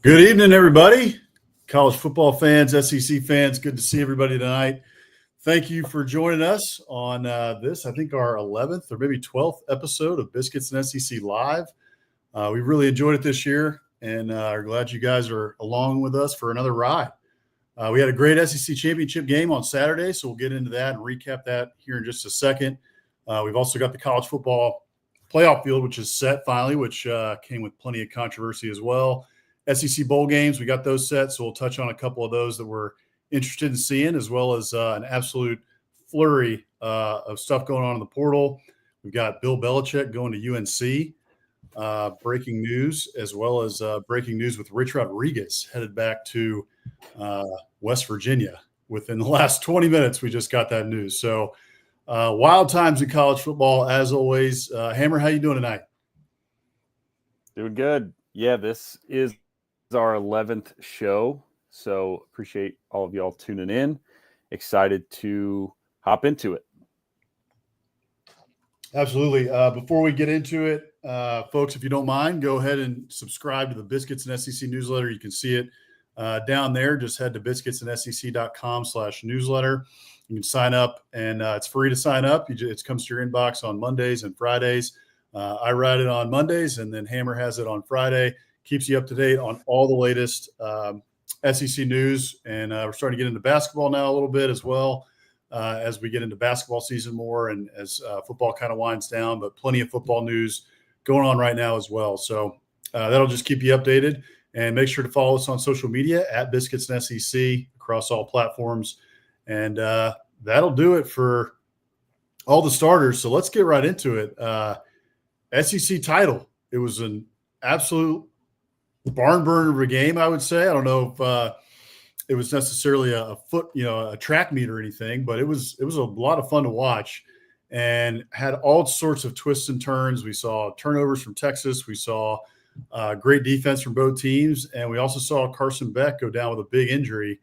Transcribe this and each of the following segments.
Good evening, everybody. College football fans, SEC fans, good to see everybody tonight. Thank you for joining us on this, I think, our 11th or maybe 12th episode of Biscuits and SEC Live. We really enjoyed it this year and are glad you guys are along with us for another ride. We had a great SEC championship game on Saturday, so we'll get into that and recap that here in just a second. We've also got the college football playoff field, which is set finally, which came with plenty of controversy as well. SEC bowl games, we got those set, so we'll touch on a couple of those that we're interested in seeing, as well as an absolute flurry of stuff going on in the portal. We've got Bill Belichick going to UNC, breaking news, as well as breaking news with Rich Rodriguez headed back to West Virginia. Within the last 20 minutes, we just got that news. So wild times in college football, as always. Hammer, how you doing tonight? Doing good. Yeah, this is our 11th show, so appreciate all of y'all tuning in. Excited to hop into it. Absolutely. Before we get into it, folks, if you don't mind, go ahead and subscribe to the Biscuits and SEC newsletter. You can see it down there. Just head to biscuitsandsec.com/newsletter. You can sign up, and it's free to sign up. It comes to your inbox on Mondays and Fridays. I write it on Mondays, and then Hammer has it on Friday. Keeps you up to date on all the latest SEC news. And we're starting to get into basketball now a little bit as well as we get into basketball season more and as football kind of winds down. But plenty of football news going on right now as well. So that'll just keep you updated. And make sure to follow us on social media at Biscuits and SEC across all platforms. And that'll do it for all the starters. So let's get right into it. SEC title. It was an absolute barn burner of a game, I would say. I don't know if it was necessarily a track meet or anything, but it was a lot of fun to watch and had all sorts of twists and turns. We saw turnovers from Texas. We saw great defense from both teams, and we also saw Carson Beck go down with a big injury.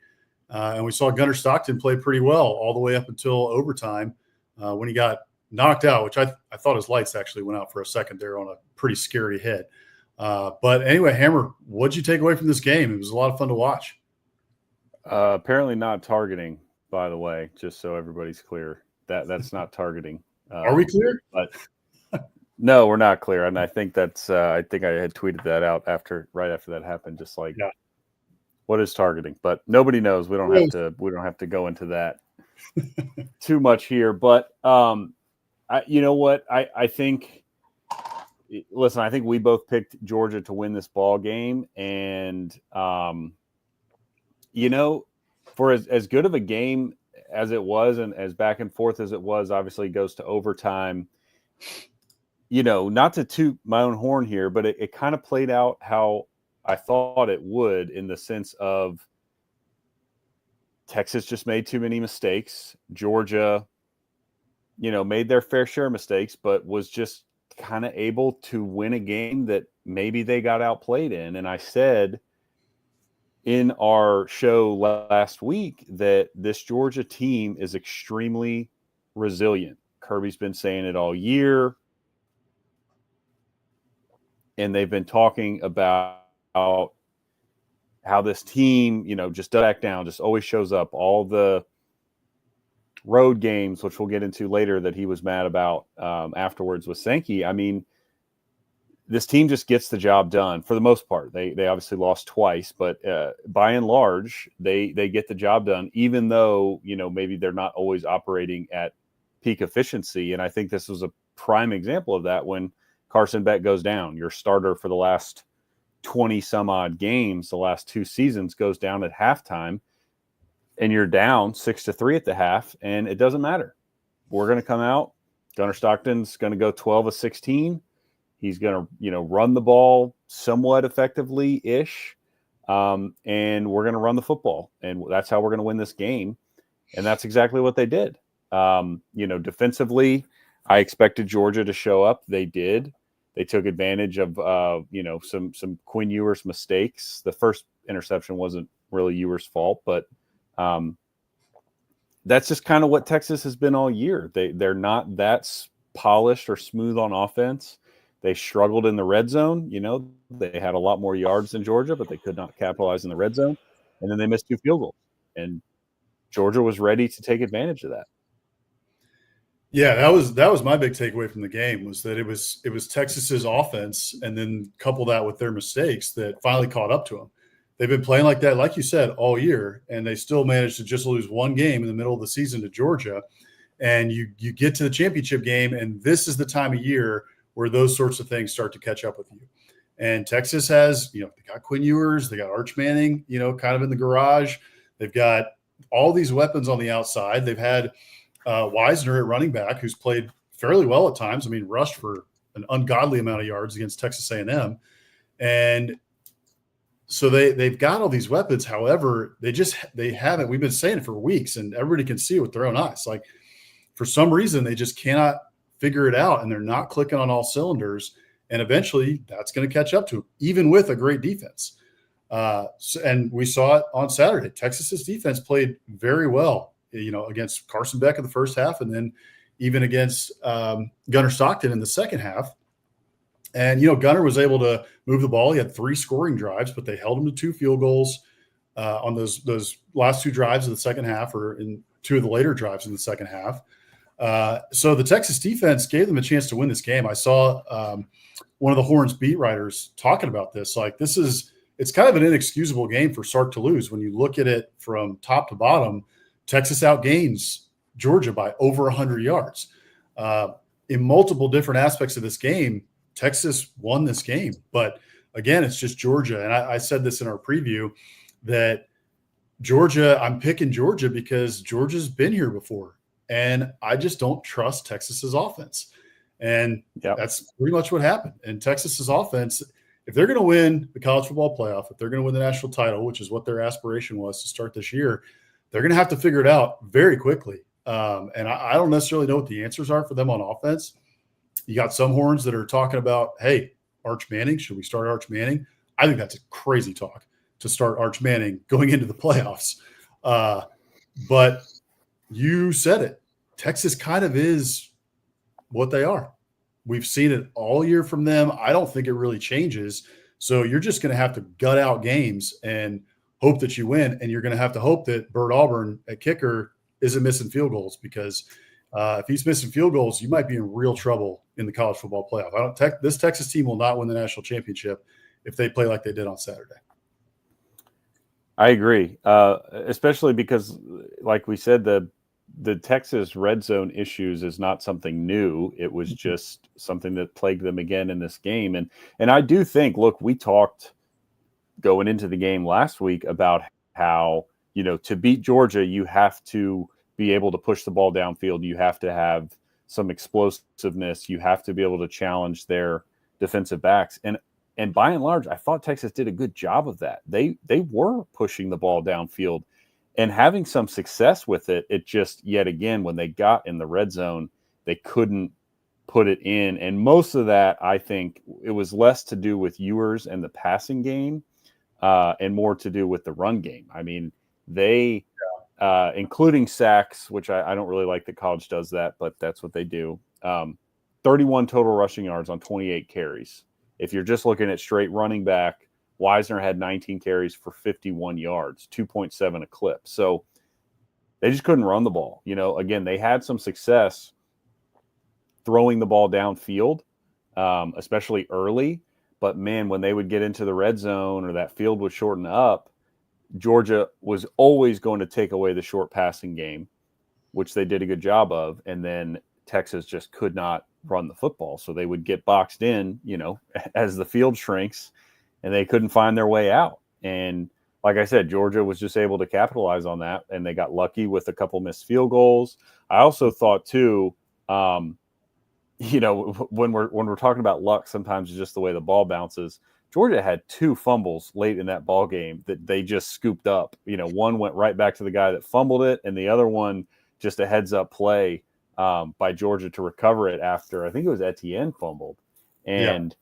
And we saw Gunnar Stockton play pretty well all the way up until overtime when he got knocked out, which I thought his lights actually went out for a second there on a pretty scary hit. But anyway, Hammer, what'd you take away from this game? It was a lot of fun to watch. Apparently not targeting, by the way, just so everybody's clear. That's not targeting. Are we clear? But no, we're not clear. And I think that's I think I had tweeted that out right after that happened, just like what is targeting? But nobody knows. We don't have to go into that too much here. But you know what? I think listen, I think we both picked Georgia to win this ball game. And, for as good of a game as it was and as back and forth as it was, obviously goes to overtime. Not to toot my own horn here, but it kind of played out how I thought it would, in the sense of Texas just made too many mistakes. Georgia, made their fair share of mistakes, but was just kind of able to win a game that maybe they got outplayed in. And I said in our show last week that this Georgia team is extremely resilient. Kirby's been saying it all year. And they've been talking about how this team, just back down, just always shows up. All the road games, which we'll get into later, that he was mad about afterwards with Sankey. I mean, this team just gets the job done for the most part. They obviously lost twice, but by and large, they get the job done, even though, maybe they're not always operating at peak efficiency. And I think this was a prime example of that when Carson Beck goes down. Your starter for the last 20 some odd games, the last two seasons, goes down at halftime. And you're down 6-3 at the half, and it doesn't matter. We're going to come out. Gunnar Stockton's going to go 12 of 16. He's going to, run the ball somewhat effectively-ish, and we're going to run the football, and that's how we're going to win this game. And that's exactly what they did. Defensively, I expected Georgia to show up. They did. They took advantage of, some Quinn Ewers mistakes. The first interception wasn't really Ewers' fault, but that's just kind of what Texas has been all year. They're not that polished or smooth on offense. They struggled in the red zone. They had a lot more yards than Georgia, but they could not capitalize in the red zone. And then they missed 2 field goals. And Georgia was ready to take advantage of that. Yeah, that was my big takeaway from the game, was that it was Texas's offense, and then couple that with their mistakes that finally caught up to them. They've been playing like that, like you said, all year, and they still managed to just lose one game in the middle of the season to Georgia. And you get to the championship game, and this is the time of year where those sorts of things start to catch up with you. And Texas has, they got Quinn Ewers, they got Arch Manning, kind of in the garage. They've got all these weapons on the outside. They've had Wisner at running back, who's played fairly well at times. I mean, rushed for an ungodly amount of yards against Texas A&M. And so they've got all these weapons. However, they haven't. We've been saying it for weeks, and everybody can see it with their own eyes. Like, for some reason, they just cannot figure it out, and they're not clicking on all cylinders. And eventually, that's going to catch up to them, even with a great defense. And we saw it on Saturday. Texas's defense played very well, against Carson Beck in the first half, and then even against Gunnar Stockton in the second half. And, Gunnar was able to move the ball. He had 3 scoring drives, but they held him to 2 field goals on those last 2 drives of the second half, or in 2 of the later drives in the second half. So the Texas defense gave them a chance to win this game. I saw one of the Horns beat writers talking about this. Like, it's kind of an inexcusable game for Sark to lose. When you look at it from top to bottom, Texas outgains Georgia by over 100 yards. In multiple different aspects of this game, Texas won this game. But again, it's just Georgia. And I said this in our preview, that Georgia, I'm picking Georgia because Georgia's been here before. And I just don't trust Texas's offense. And that's pretty much what happened. And Texas's offense, if they're going to win the college football playoff, if they're going to win the national title, which is what their aspiration was to start this year, they're going to have to figure it out very quickly. And I don't necessarily know what the answers are for them on offense. You got some Horns that are talking about, hey, Arch Manning, should we start Arch Manning? I think that's a crazy talk to start Arch Manning going into the playoffs. But you said it. Texas kind of is what they are. We've seen it all year from them. I don't think it really changes. So you're just going to have to gut out games and hope that you win. And you're going to have to hope that Bert Auburn at kicker isn't missing field goals, because if he's missing field goals, you might be in real trouble in the college football playoff. This Texas team will not win the national championship if they play like they did on Saturday. I agree, especially because, like we said, the Texas red zone issues is not something new. It was just something that plagued them again in this game. And I do think, look, we talked going into the game last week about how, to beat Georgia, you have to be able to push the ball downfield. You have to have some explosiveness. You have to be able to challenge their defensive backs. And by and large, I thought Texas did a good job of that. They were pushing the ball downfield and having some success with it. It just, yet again, when they got in the red zone, they couldn't put it in. And most of that, I think, it was less to do with Ewers and the passing game and more to do with the run game. I mean, they, including sacks, which I don't really like that college does that, but that's what they do. 31 total rushing yards on 28 carries. If you're just looking at straight running back, Wisner had 19 carries for 51 yards, 2.7 a clip. So they just couldn't run the ball. Again, they had some success throwing the ball downfield, especially early. But, man, when they would get into the red zone or that field would shorten up, Georgia was always going to take away the short passing game, which they did a good job of. And then Texas just could not run the football. So they would get boxed in, as the field shrinks, and they couldn't find their way out. And like I said, Georgia was just able to capitalize on that, and they got lucky with a couple missed field goals. I also thought too, when we're talking about luck, sometimes it's just the way the ball bounces. Georgia had 2 fumbles late in that ball game that they just scooped up. One went right back to the guy that fumbled it, and the other one just a heads up play by Georgia to recover it after, I think it was Etienne fumbled. And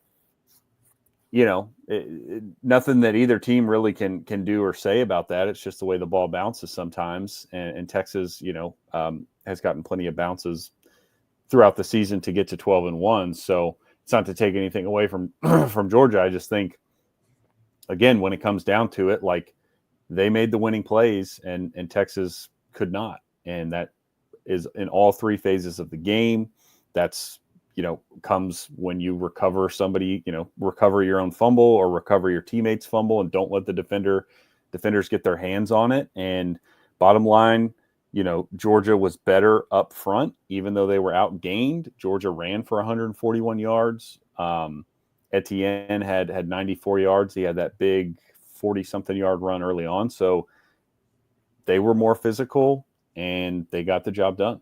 nothing that either team really can do or say about that. It's just the way the ball bounces sometimes. And Texas, has gotten plenty of bounces throughout the season to get to 12-1. So it's not to take anything away from from Georgia. I just think again, when it comes down to it, like they made the winning plays and Texas could not. And that is in all three phases of the game. That's, comes when you recover somebody, recover your own fumble or recover your teammate's fumble and don't let the defenders get their hands on it. And bottom line, Georgia was better up front, even though they were outgained. Georgia ran for 141 yards. Etienne had 94 yards. He had that big 40-something yard run early on. So they were more physical and they got the job done.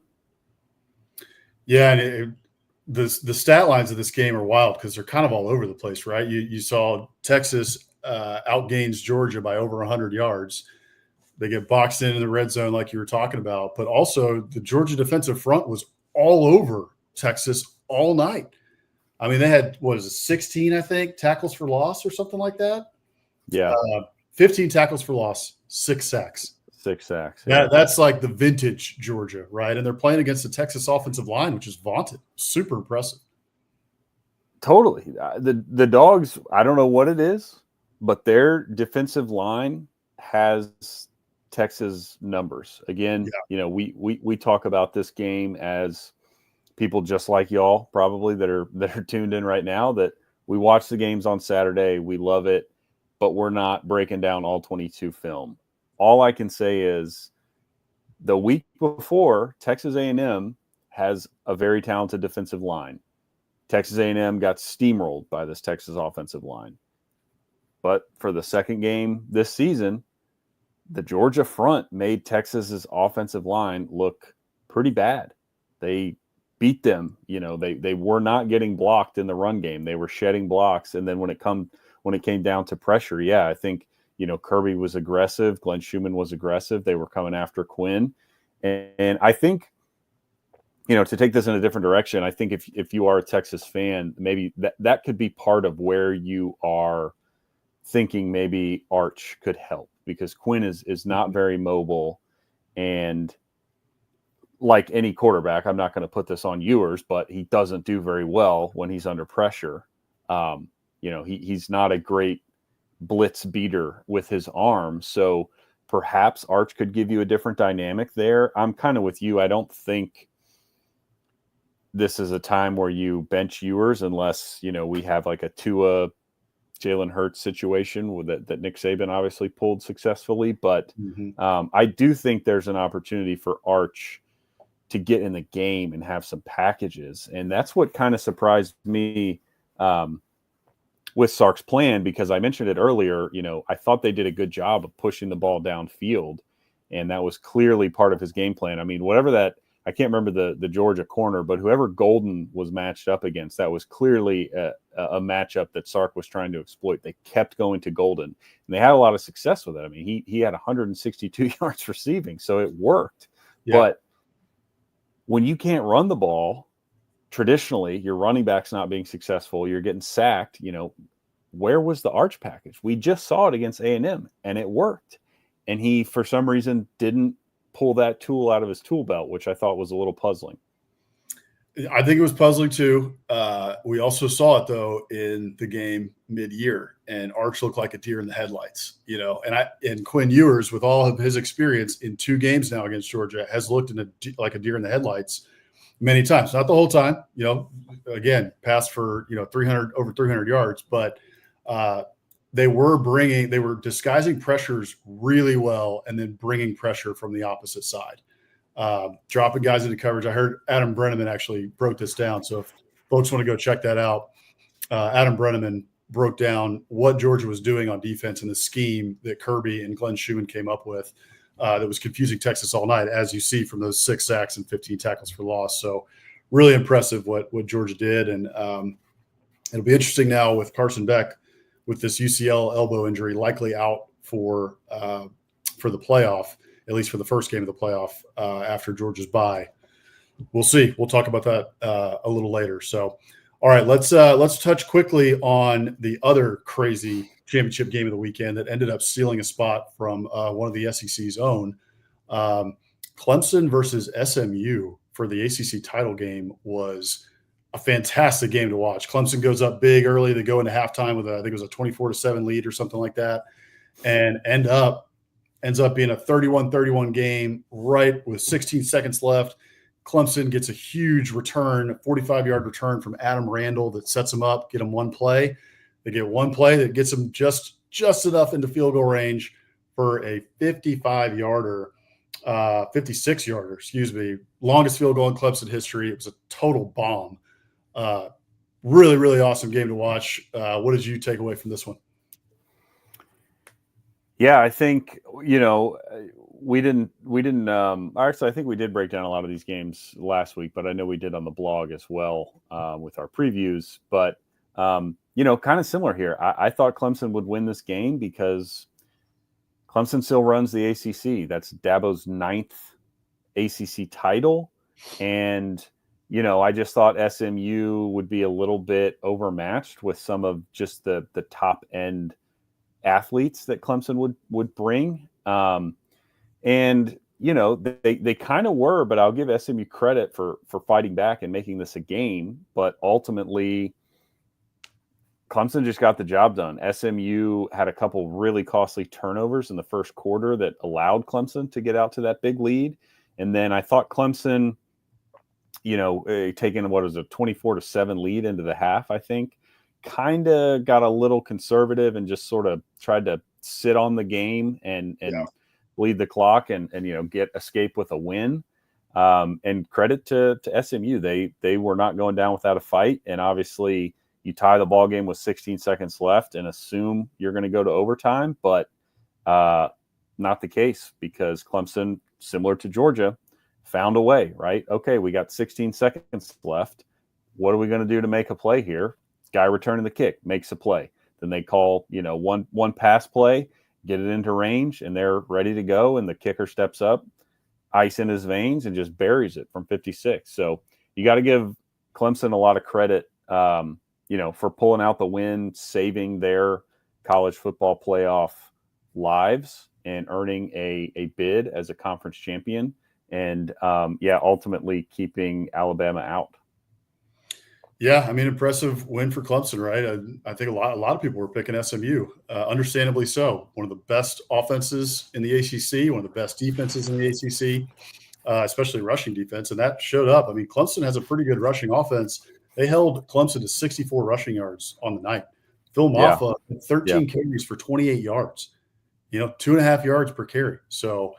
Yeah, and the stat lines of this game are wild because they're kind of all over the place, right? You saw Texas outgains Georgia by over 100 yards. They get boxed in the red zone like you were talking about, but also the Georgia defensive front was all over Texas all night. I mean, they had, 16, I think, tackles for loss or something like that? Yeah. 15 tackles for loss, 6 sacks. 6 sacks. Yeah. That's like the vintage Georgia, right? And they're playing against the Texas offensive line, which is vaunted. Super impressive. Totally. The Dogs, I don't know what it is, but their defensive line has Texas numbers. Again, we talk about this game as people just like y'all probably that are tuned in right now, that we watch the games on Saturday, we love it, but we're not breaking down all 22 film. All I can say is the week before, Texas A&M has a very talented defensive line. Texas A&M got steamrolled by this Texas offensive line. But for the second game this season, the Georgia front made Texas's offensive line look pretty bad. They beat them. They were not getting blocked in the run game. They were shedding blocks. And then when it came down to pressure, I think, Kirby was aggressive. Glenn Schumann was aggressive. They were coming after Quinn. And I think, to take this in a different direction, I think if you are a Texas fan, maybe that could be part of where you are thinking maybe Arch could help, because Quinn is not very mobile. And like any quarterback, I'm not going to put this on Ewers, but he doesn't do very well when he's under pressure. He's not a great blitz beater with his arm. So perhaps Arch could give you a different dynamic there. I'm kind of with you. I don't think this is a time where you bench Ewers unless, we have like a Tua Jalen Hurts situation that Nick Saban obviously pulled successfully. But I do think there's an opportunity for Arch to get in the game and have some packages. And that's what kind of surprised me with Sark's plan, because I mentioned it earlier, I thought they did a good job of pushing the ball downfield, and that was clearly part of his game plan. I mean, whatever that, I can't remember the Georgia corner, but whoever Golden was matched up against, that was clearly a matchup that Sark was trying to exploit. They kept going to Golden, and they had a lot of success with it. I mean, he had 162 yards receiving, so it worked. Yeah. But when you can't run the ball, traditionally, your running back's not being successful, you're getting sacked, where was the Arch package? We just saw it against A&M, and it worked. And he, for some reason, didn't pull that tool out of his tool belt, which I thought was a little puzzling. I think it was puzzling too. We also saw it though in the game mid-year, and Arch looked like a deer in the headlights, and Quinn Ewers, with all of his experience in 2 games now against Georgia, has looked like a deer in the headlights many times. Not the whole time, again, passed for, over 300 yards, but they were disguising pressures really well and then bringing pressure from the opposite side. Dropping guys into coverage. I heard Adam Brenneman actually broke this down. So if folks want to go check that out, Adam Brenneman broke down what Georgia was doing on defense and the scheme that Kirby and Glenn Schumann came up with that was confusing Texas all night, as you see from those 6 sacks and 15 tackles for loss. So really impressive what Georgia did. And it'll be interesting now with Carson Beck with this UCL elbow injury, likely out for the playoff, at least for the first game of the playoff after Georgia's bye. We'll see. We'll talk about that a little later. So, all right, let's touch quickly on the other crazy championship game of the weekend that ended up stealing a spot from one of the SEC's own. Clemson versus SMU for the ACC title game was a fantastic game to watch. Clemson goes up big early. They go into halftime with I think it was a 24-7 lead or something like that, and ends up being a 31-31 game right with 16 seconds left. Clemson gets a huge return, a 45-yard return from Adam Randall that sets them up, get them one play. They get one play that gets them just enough into field goal range for a 56-yarder, longest field goal in Clemson history. It was a total bomb. Really, really awesome game to watch. What did you take away from this one? Yeah, I think, we didn't actually, I think we did break down a lot of these games last week, but I know we did on the blog as well with our previews. But, kind of similar here. I thought Clemson would win this game because Clemson still runs the ACC. That's Dabo's 9th ACC title. And, I just thought SMU would be a little bit overmatched with some of just the top end athletes that Clemson would bring. And, they kind of were, but I'll give SMU credit for fighting back and making this a game. But ultimately, Clemson just got the job done. SMU had a couple really costly turnovers in the first quarter that allowed Clemson to get out to that big lead. And then I thought Clemson, taking what was a 24-7 lead into the half, I think, kind of got a little conservative and just sort of tried to sit on the game and bleed the clock and get escape with a win. And credit to SMU. They were not going down without a fight. And obviously you tie the ball game with 16 seconds left and assume you're going to go to overtime, but not the case because Clemson, similar to Georgia, found a way, right? Okay, we got 16 seconds left. What are we going to do to make a play here? Guy returning the kick makes a play. Then they call, one pass play, get it into range, and they're ready to go. And the kicker steps up, ice in his veins, and just buries it from 56. So you got to give Clemson a lot of credit, for pulling out the win, saving their college football playoff lives, and earning a bid as a conference champion. And ultimately keeping Alabama out. Yeah, I mean, impressive win for Clemson, right? I think a lot of people were picking SMU, understandably so. One of the best offenses in the ACC, one of the best defenses in the ACC, especially rushing defense, and that showed up. I mean, Clemson has a pretty good rushing offense. They held Clemson to 64 rushing yards on the night. Phil Maffa had 13 carries for 28 yards, 2.5 yards per carry. So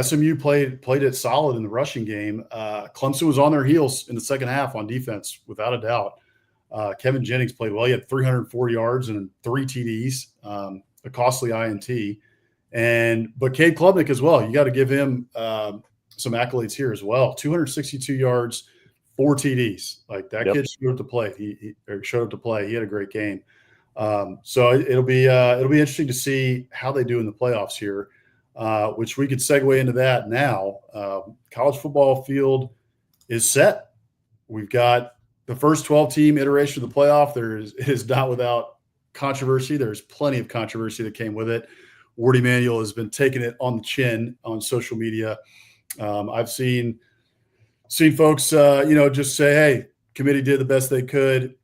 SMU played it solid in the rushing game. Clemson was on their heels in the second half on defense, without a doubt. Kevin Jennings played well. He had 304 yards and 3 TDs, a costly INT. But Cade Klubnik as well. You got to give him some accolades here as well. 262 yards, 4 TDs. Like that kid showed up to play. He showed up to play. He had a great game. So it'll be interesting to see how they do in the playoffs here. Which we could segue into that now. College football field is set. We've got the first 12-team iteration of the playoff. It is not without controversy. There's plenty of controversy that came with it. Wardy Manuel has been taking it on the chin on social media. I've seen folks, just say, "Hey, committee did the best they could.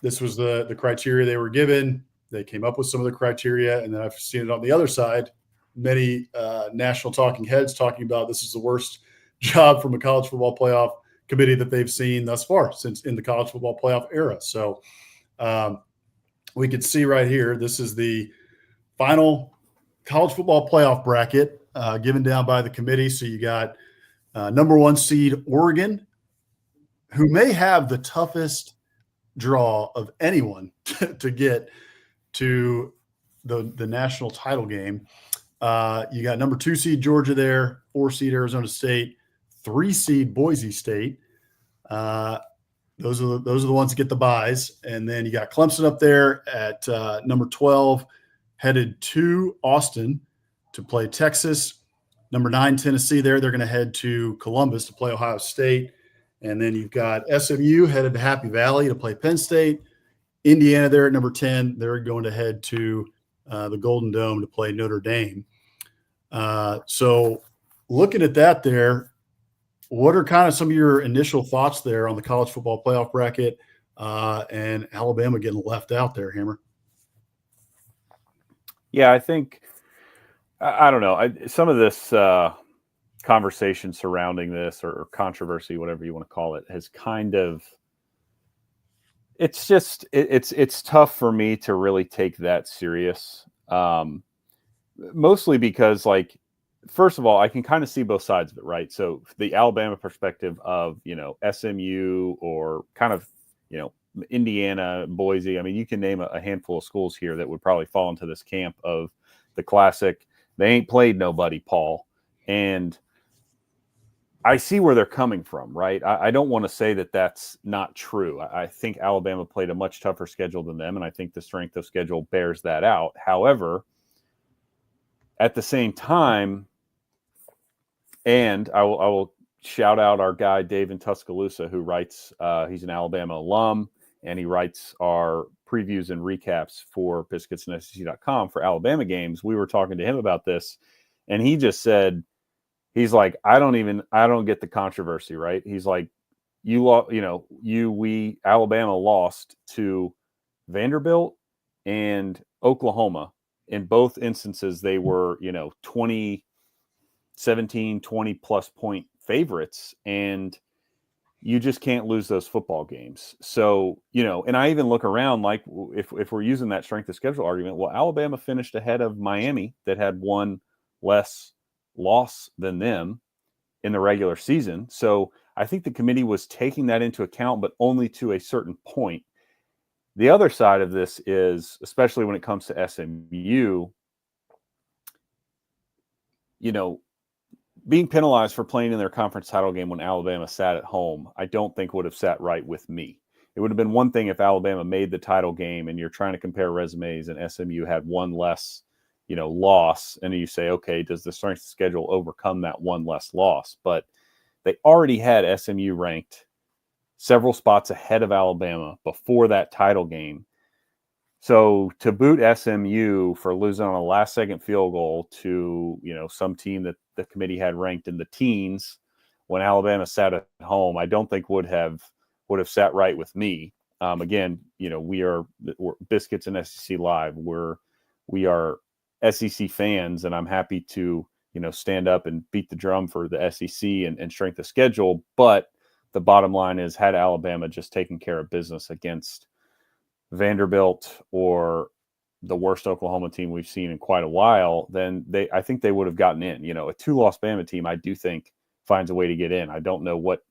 This was the criteria they were given. They came up with some of the criteria," and then I've seen it on the other side. Many national talking heads talking about this is the worst job from a college football playoff committee that they've seen thus far since in the college football playoff era. So we can see right here, this is the final college football playoff bracket given down by the committee. So you got number 1 seed Oregon, who may have the toughest draw of anyone to get to the national title game. You got number 2 seed Georgia there, 4 seed Arizona State, 3 seed Boise State. Those are the ones that get the buys. And then you got Clemson up there at number 12, headed to Austin to play Texas. Number 9, Tennessee there. They're going to head to Columbus to play Ohio State. And then you've got SMU headed to Happy Valley to play Penn State. Indiana there at number 10. They're going to head to the Golden Dome to play Notre Dame. So looking at that there, what are kind of some of your initial thoughts there on the college football playoff bracket and Alabama getting left out there, Hammer? Yeah, I think I don't know. Some of this conversation surrounding this or controversy, whatever you want to call it, has kind of it's tough for me to really take that serious. Mostly because, like, first of all, I can kind of see both sides of it, right? So the Alabama perspective of, SMU or kind of, Indiana, Boise. I mean, you can name a handful of schools here that would probably fall into this camp of the classic, they ain't played nobody, Paul. And I see where they're coming from, right? I don't want to say that that's not true. I think Alabama played a much tougher schedule than them, and I think the strength of schedule bears that out. However, at the same time, and I will shout out our guy, Dave in Tuscaloosa, who writes, he's an Alabama alum, and he writes our previews and recaps for biscuitsandSEC.com for Alabama games. We were talking to him about this, and he just said, he's like, I don't get the controversy, right? He's like, Alabama lost to Vanderbilt and Oklahoma. In both instances, they were, 20 plus point favorites, and you just can't lose those football games. So, and I even look around, like, if we're using that strength of schedule argument, well, Alabama finished ahead of Miami that had one less loss than them in the regular season. So I think the committee was taking that into account, but only to a certain point. The other side of this is, especially when it comes to SMU, being penalized for playing in their conference title game when Alabama sat at home, I don't think would have sat right with me. It would have been one thing if Alabama made the title game and you're trying to compare resumes and SMU had one less, loss, and you say, okay, does the strength of schedule overcome that one less loss? But they already had SMU ranked several spots ahead of Alabama before that title game. So to boot SMU for losing on a last-second field goal to, some team that the committee had ranked in the teens when Alabama sat at home, I don't think would have sat right with me. Again, we're Biscuits and SEC Live. We are SEC fans, and I'm happy to stand up and beat the drum for the SEC and strength of schedule. But the bottom line is, had Alabama just taken care of business against Vanderbilt or the worst Oklahoma team we've seen in quite a while, then I think they would have gotten in. A 2-loss Bama team, I do think, finds a way to get in. I don't know what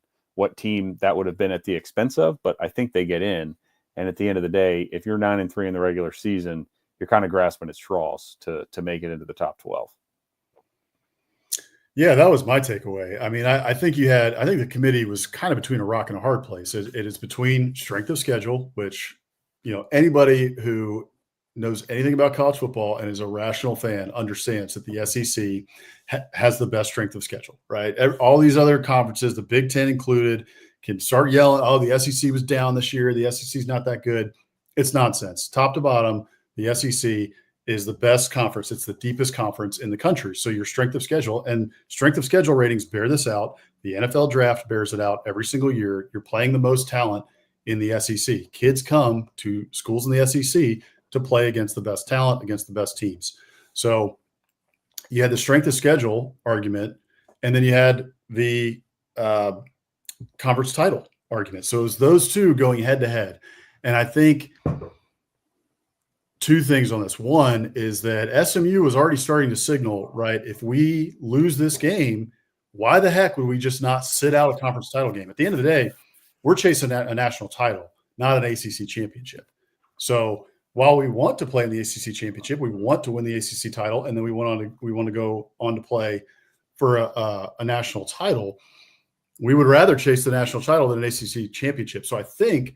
team that would have been at the expense of, but I think they get in. And at the end of the day, if you're 9-3 in the regular season, you're kind of grasping at straws to make it into the top 12. Yeah, that was my takeaway. I mean, I think the committee was kind of between a rock and a hard place. It is between strength of schedule, which, anybody who knows anything about college football and is a rational fan understands that the SEC has the best strength of schedule, right? All these other conferences, the Big Ten included, can start yelling, oh, the SEC was down this year, the SEC is not that good. It's nonsense. Top to bottom, the SEC is the best conference. It's the deepest conference in the country. So your strength of schedule and strength of schedule ratings bear this out. The NFL draft bears it out every single year. You're playing the most talent in the SEC. Kids come to schools in the SEC to play against the best talent, against the best teams. So you had the strength of schedule argument, and then you had the conference title argument. So it was those two going head to head. And I think two things on this. One is that SMU was already starting to signal, right, if we lose this game, why the heck would we just not sit out a conference title game? At the end of the day, we're chasing a national title, not an ACC championship. So while we want to play in the ACC championship, we want to win the ACC title, and then we want to go on to play for a national title. We would rather chase the national title than an ACC championship. So I think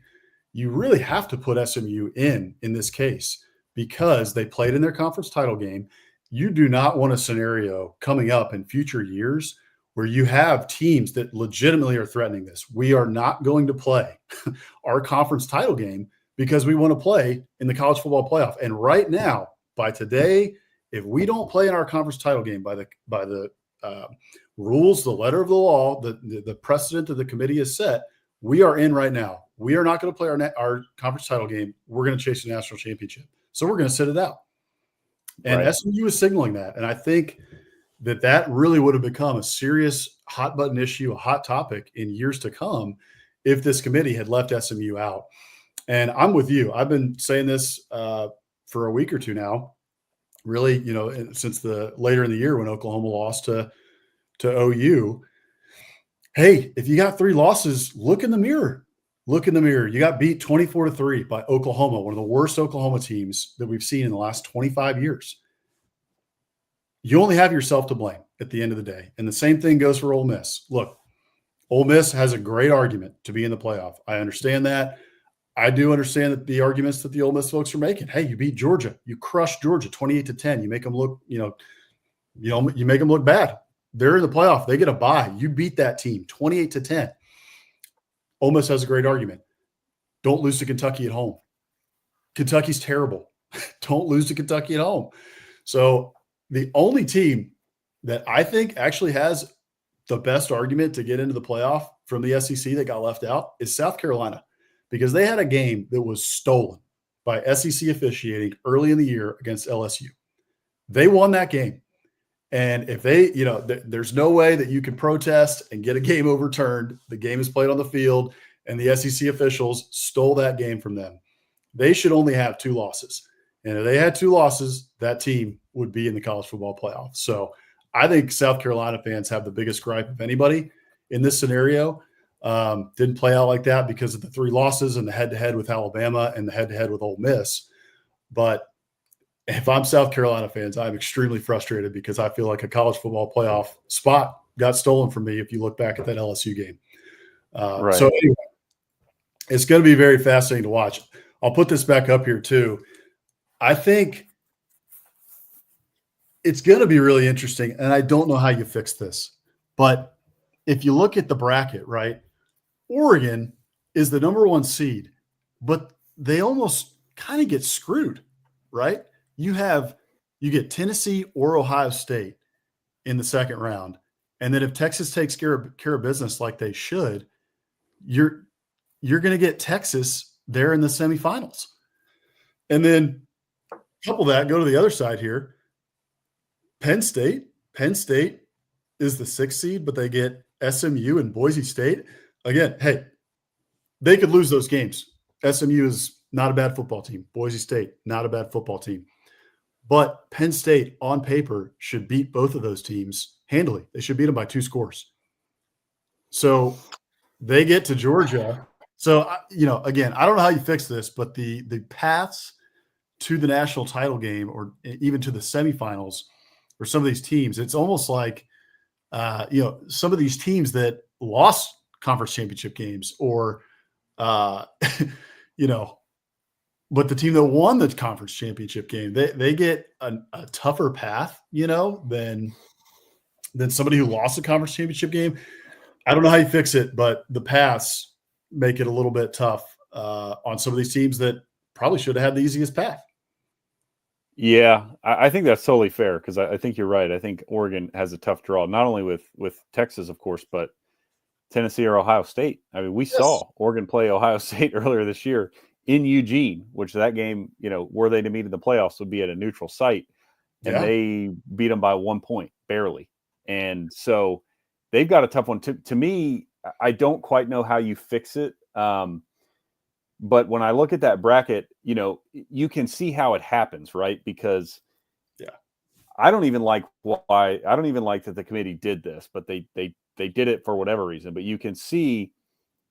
you really have to put SMU in this case because they played in their conference title game. You do not want a scenario coming up in future years where you have teams that legitimately are threatening this. We are not going to play our conference title game because we want to play in the college football playoff. And right now, by today, if we don't play in our conference title game by the rules, the letter of the law, the precedent that the committee has set, we are in right now. We are not going to play our conference title game. We're going to chase the national championship. So we're going to sit it out. And Right. SMU is signaling that. And I think that really would have become a serious hot button issue, a hot topic in years to come if this committee had left SMU out. And I'm with you. I've been saying this for a week or two now, really, since the later in the year when Oklahoma lost to OU. Hey, if you got 3 losses, look in the mirror. Look in the mirror. You got beat 24-3 by Oklahoma, one of the worst Oklahoma teams that we've seen in the last 25 years. You only have yourself to blame at the end of the day. And the same thing goes for Ole Miss. Look, Ole Miss has a great argument to be in the playoff. I understand that. I do understand that the arguments that the Ole Miss folks are making. Hey, you beat Georgia. You crushed Georgia 28-10. You make them look, you make them look bad. They're in the playoff. They get a bye. You beat that team 28-10. Ole Miss has a great argument. Don't lose to Kentucky at home. Kentucky's terrible. Don't lose to Kentucky at home. So the only team that I think actually has the best argument to get into the playoff from the SEC that got left out is South Carolina, because they had a game that was stolen by SEC officiating early in the year against LSU. They won that game. And if they, there's no way that you can protest and get a game overturned. The game is played on the field, and the SEC officials stole that game from them. They should only have 2 losses. And if they had 2 losses, that team would be in the college football playoff. So I think South Carolina fans have the biggest gripe of anybody in this scenario. Didn't play out like that because of the 3 losses and the head-to-head with Alabama and the head-to-head with Ole Miss. But if I'm South Carolina fans, I'm extremely frustrated because I feel like a college football playoff spot got stolen from me if you look back at that LSU game. Right. So anyway, it's going to be very fascinating to watch. I'll put this back up here too. I think it's going to be really interesting, and I don't know how you fix this. But if you look at the bracket, right, Oregon is the number 1 seed, but they almost kind of get screwed, right? You get Tennessee or Ohio State in the second round. And then if Texas takes care of business like they should, you're going to get Texas there in the semifinals. And then couple that, go to the other side here. Penn State is the 6th seed, but they get SMU and Boise State. Again, hey, they could lose those games. SMU is not a bad football team. Boise State, not a bad football team. But Penn State, on paper, should beat both of those teams handily. They should beat them by 2 scores. So they get to Georgia. So, again, I don't know how you fix this, but the paths to the national title game or even to the semifinals for some of these teams, it's almost like, some of these teams that lost conference championship games or, but the team that won the conference championship game, they get a tougher path, than somebody who lost a conference championship game. I don't know how you fix it, but the paths make it a little bit tough on some of these teams that probably should have had the easiest path. Yeah, I think that's totally fair because I think you're right. I think Oregon has a tough draw, not only with Texas, of course, but Tennessee or Ohio State. I mean, we saw Oregon play Ohio State earlier this year in Eugene, which that game, were they to meet in the playoffs would be at a neutral site. And they beat them by 1 point, barely. And so they've got a tough one. To me, I don't quite know how you fix it. But when I look at that bracket, you can see how it happens, right? Because I don't even like that the committee did this, but they did it for whatever reason. But you can see,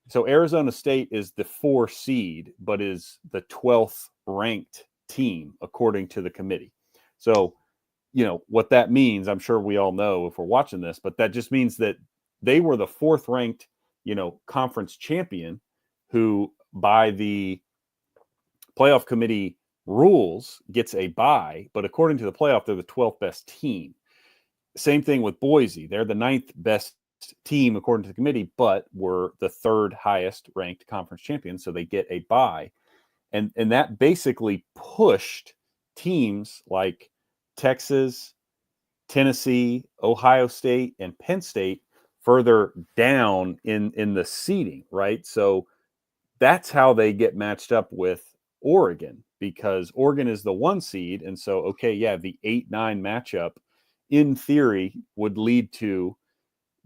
so Arizona State is the 4 seed, but is the 12th ranked team according to the committee. So, what that means, I'm sure we all know if we're watching this, but that just means that they were the 4th ranked, conference champion who by the playoff committee rules gets a bye, but according to the playoff, they're the 12th best team. Same thing with Boise. They're the 9th best team according to the committee, but were the 3rd highest ranked conference champion. So they get a bye. And that basically pushed teams like Texas, Tennessee, Ohio State, and Penn State further down in the seeding, right? So that's how they get matched up with Oregon, because Oregon is the 1 seed. And so, okay, yeah, the 8-9 matchup in theory would lead to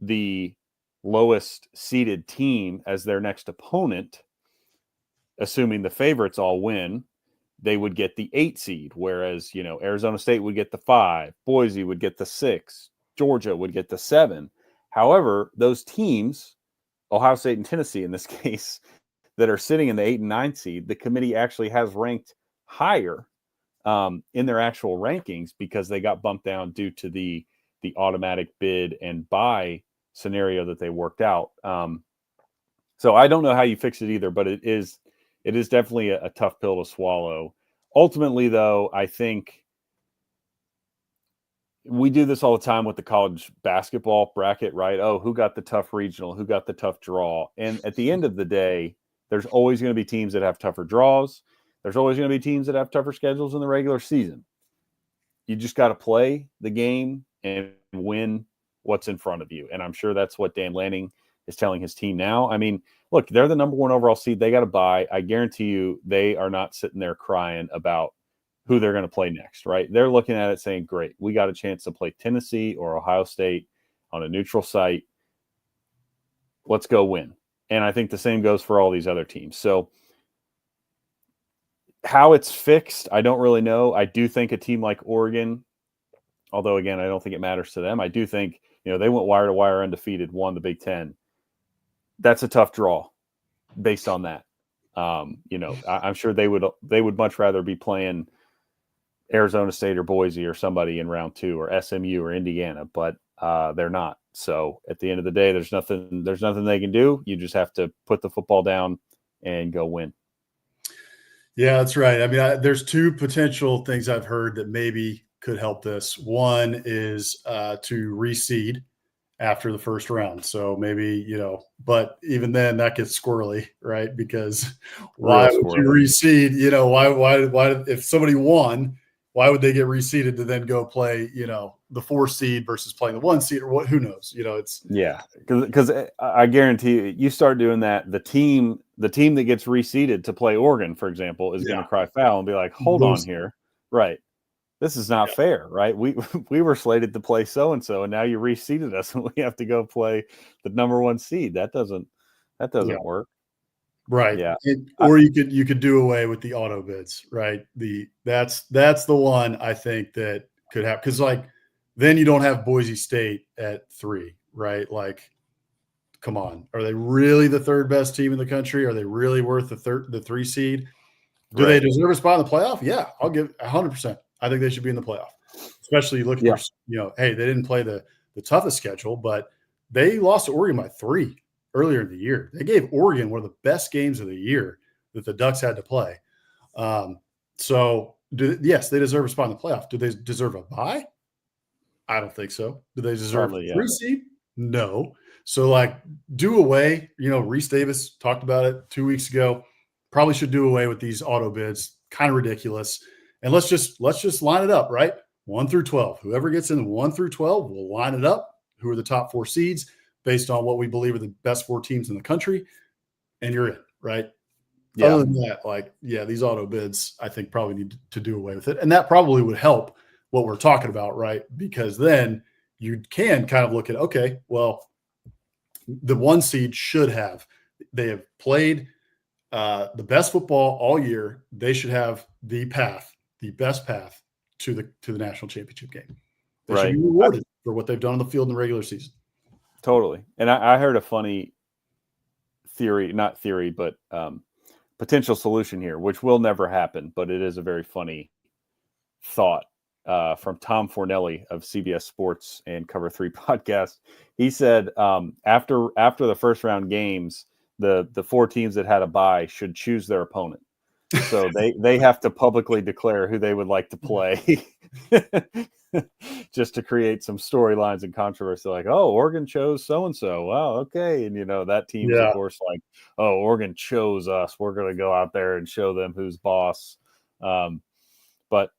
the lowest seeded team as their next opponent, assuming the favorites all win. They would get the 8 seed, whereas, Arizona State would get the 5, Boise would get the 6, Georgia would get the 7. However, those teams, Ohio State and Tennessee in this case, that are sitting in the 8 and 9 seed, the committee actually has ranked higher in their actual rankings because they got bumped down due to the automatic bid and bye scenario that they worked out. So I don't know how you fix it either, but it is definitely a tough pill to swallow. Ultimately, though, I think we do this all the time with the college basketball bracket, right? Oh, who got the tough regional? Who got the tough draw? And at the end of the day, there's always going to be teams that have tougher draws. There's always going to be teams that have tougher schedules in the regular season. You just got to play the game and win what's in front of you. And I'm sure that's what Dan Lanning is telling his team now. I mean, look, they're the number 1 overall seed. They got to bye. I guarantee you they are not sitting there crying about who they're going to play next, right? They're looking at it saying, great, we got a chance to play Tennessee or Ohio State on a neutral site. Let's go win. And I think the same goes for all these other teams. So how it's fixed, I don't really know. I do think a team like Oregon, although, again, I don't think it matters to them. I do think, they went wire to wire undefeated, won the Big Ten. That's a tough draw based on that. I'm sure they would much rather be playing Arizona State or Boise or somebody in round 2 or SMU or Indiana, but they're not. So at the end of the day, there's nothing they can do. You just have to put the football down and go win. Yeah, that's right. I mean, there's 2 potential things I've heard that maybe could help this. One is to reseed after the first round. So maybe, but even then that gets squirrely, right? Because why would you reseed? Why if somebody won, why would they get reseeded to then go play, the 4 seed versus playing the 1 seed or what? Who knows? It's because I guarantee you start doing that, the team that gets reseeded to play Oregon, for example, is going to cry foul and be like, hold on here, right? This is not fair, right? We were slated to play so and so, and now you reseeded us, and we have to go play the number 1 seed. That doesn't work. Right. Yeah. Or you could do away with the auto bids, right? That's the one I think that could happen, because then you don't have Boise State at 3, right? Like, come on, are they really the 3rd best team in the country? Are they really worth the 3 seed? Do they deserve a spot in the playoff? Yeah, I'll give 100%. I think they should be in the playoff, especially looking for, hey, they didn't play the toughest schedule, but they lost to Oregon by 3 earlier in the year. They gave Oregon one of the best games of the year that the Ducks had to play. So yes, they deserve a spot in the playoff. Do they deserve a bye? I don't think so. Do they deserve a 3 seed? No. So do away, Reese Davis talked about it 2 weeks ago. Probably should do away with these auto bids. Kind of ridiculous. And let's just line it up, right? 1 through 12. Whoever gets in 1 through 12, we'll line it up. Who are the top 4 seeds based on what we believe are the best 4 teams in the country, and you're in, right? Yeah. Other than that, these auto bids, I think probably need to do away with it. And that probably would help what we're talking about, right? Because then you can kind of look at, okay, well, the 1 seed they have played the best football all year. They should have the best path to the national championship game. They should be rewarded for what they've done on the field in the regular season. Totally. And I heard a funny but potential solution here, which will never happen, but it is a very funny thought from Tom Fornelli of CBS Sports and Cover 3 podcast. He said after the first round games, the 4 teams that had a bye should choose their opponent. So they have to publicly declare who they would like to play just to create some storylines and controversy. Like, oh, Oregon chose so-and-so. Wow, okay. And, that team's, of course, like, oh, Oregon chose us. We're going to go out there and show them who's boss. But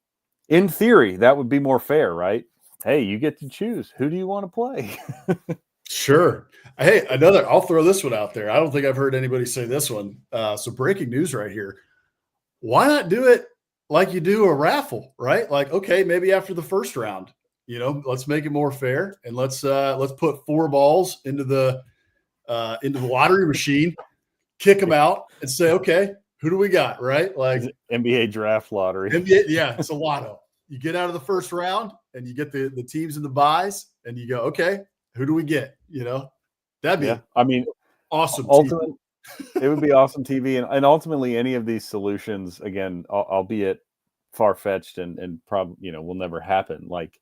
in theory, that would be more fair, right? hey, you get to choose. Who do you want to play? Sure. Hey, I'll throw this one out there. I don't think I've heard anybody say this one. So breaking news right here. Why not do it like you do a raffle, right? Like, okay, maybe after the first round, let's make it more fair, and let's put 4 balls into the lottery machine, kick them out, and say, okay, who do we got, right? Like NBA draft lottery. NBA, yeah, it's a lotto. You get out of the first round, and you get the teams and the buys, and you go, okay, who do we get? That'd be awesome. Ultimately, it would be awesome TV, and ultimately, any of these solutions, again, albeit far-fetched and probably will never happen. Like,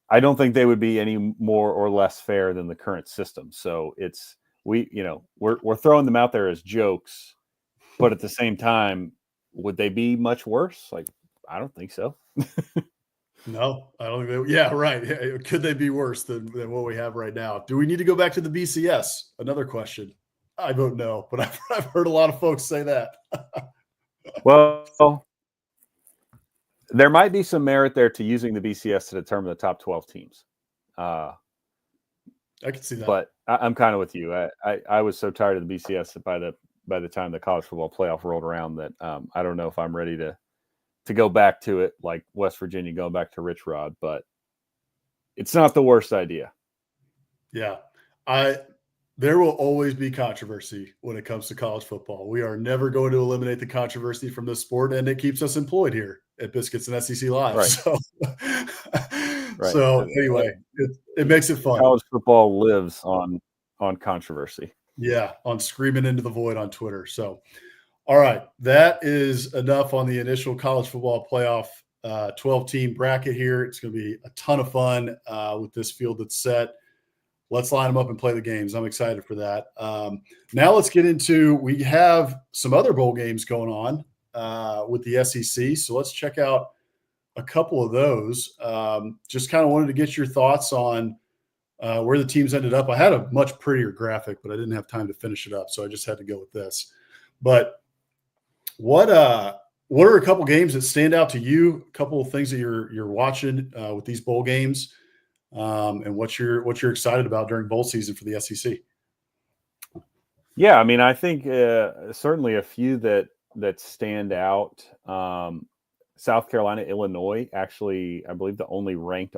I don't think they would be any more or less fair than the current system. So we're throwing them out there as jokes, but at the same time, would they be much worse? Like, I don't think so. No, I don't think they. Yeah, right. Could they be worse than what we have right now? Do we need to go back to the BCS? Another question. I vote no, but I've heard a lot of folks say that. Well, there might be some merit there to using the BCS to determine the top 12 teams. I can see that. But I'm kind of with you. I was so tired of the BCS by the time the college football playoff rolled around that I don't know if I'm ready to go back to it like West Virginia going back to Rich Rod, but it's not the worst idea. Yeah. There will always be controversy when it comes to college football. We are never going to eliminate the controversy from this sport, and it keeps us employed here at Biscuits and SEC Live. Right. So, right. So anyway, it makes it fun. College football lives on controversy. Yeah, on screaming into the void on Twitter. So, all right, that is enough on the initial college football playoff 12-team bracket here. It's going to be a ton of fun with this field that's set. Let's line them up and play the games. I'm excited for that. Now let's get into, we have some other bowl games going on with the SEC. So let's check out a couple of those. Just kind of wanted to get your thoughts on where the teams ended up. I had a much prettier graphic, but I didn't have time to finish it up, so I just had to go with this. But what are a couple games that stand out to you? A couple of things that you're watching with these bowl games, and what you're excited about during bowl season for the SEC. Yeah, I mean, I think certainly a few that stand out. South Carolina, Illinois, actually, I believe the only ranked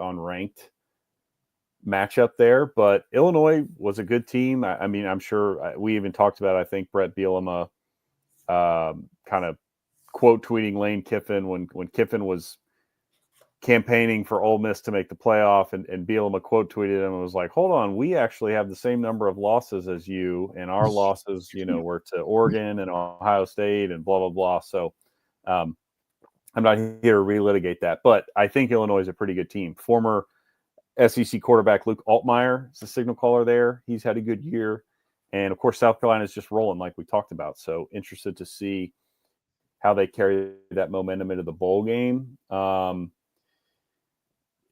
matchup there, but Illinois was a good team. I mean, I'm sure we even talked about, I think, Brett Bielema kind of quote tweeting Lane Kiffin when Kiffin was campaigning for Ole Miss to make the playoff, and Bielema quote tweeted him and was like, hold on, we actually have the same number of losses as you, and our losses, were to Oregon and Ohio State and blah, blah, blah. So I'm not here to relitigate that, but I think Illinois is a pretty good team. Former SEC quarterback Luke Altmaier is the signal caller there. He's had a good year. And, of course, South Carolina is just rolling like we talked about. So interested to see how they carry that momentum into the bowl game.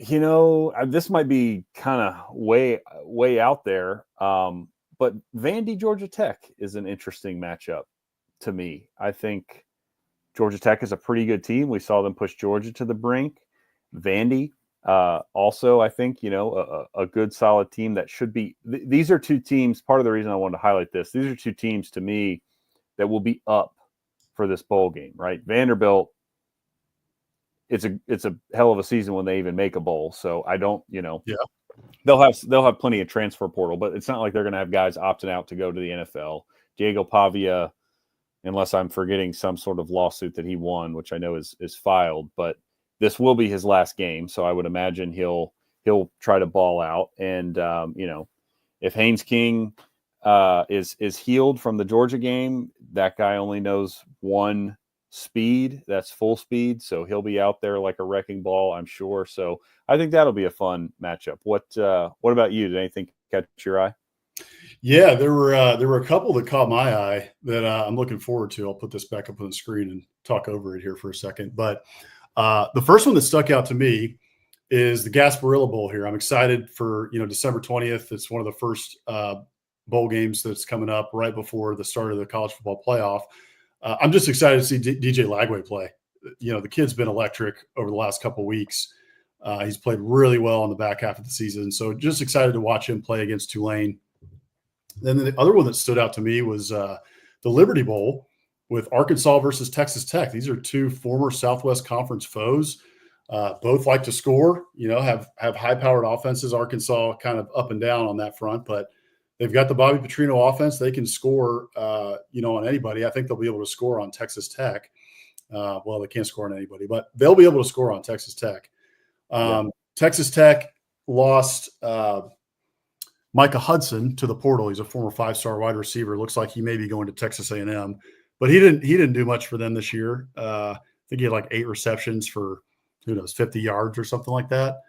This might be kind of way out there, but Vandy, Georgia Tech is an interesting matchup to me. I think Georgia Tech is a pretty good team. We saw them push Georgia to the brink. Vandy, also, I think, a good solid team that should be – these are two teams – part of the reason I wanted to highlight this, these are two teams to me that will be up for this bowl game, right? Vanderbilt, it's a hell of a season when they even make a bowl. So I don't, yeah. They'll have plenty of transfer portal, but it's not like they're going to have guys opting out to go to the NFL. Diego Pavia, unless I'm forgetting some sort of lawsuit that he won, which I know is filed, but this will be his last game, so I would imagine he'll try to ball out. And if Haynes King is healed from the Georgia game, that guy only knows one speed, that's full speed, so he'll be out there like a wrecking ball, I'm sure. So I think that'll be a fun matchup. What about you? Did anything catch your eye? Yeah, there were a couple that caught my eye that I'm looking forward to. I'll put this back up on the screen and talk over it here for a second, but. The first one that stuck out to me is the Gasparilla Bowl here. I'm excited for, December 20th. It's one of the first bowl games that's coming up right before the start of the college football playoff. I'm just excited to see DJ Lagway play. The kid's been electric over the last couple of weeks. He's played really well in the back half of the season. So just excited to watch him play against Tulane. Then the other one that stood out to me was the Liberty Bowl with Arkansas versus Texas Tech. These are two former Southwest Conference foes. Both like to score, have high-powered offenses. Arkansas kind of up and down on that front, but they've got the Bobby Petrino offense. They can score, on anybody. I think they'll be able to score on Texas Tech. Well, they can't score on anybody, but they'll be able to score on Texas Tech. Texas Tech lost Micah Hudson to the portal. He's a former 5-star wide receiver. Looks like he may be going to Texas A&M, but he didn't do much for them this year. I think he had like 8 receptions for 50 yards or something like that.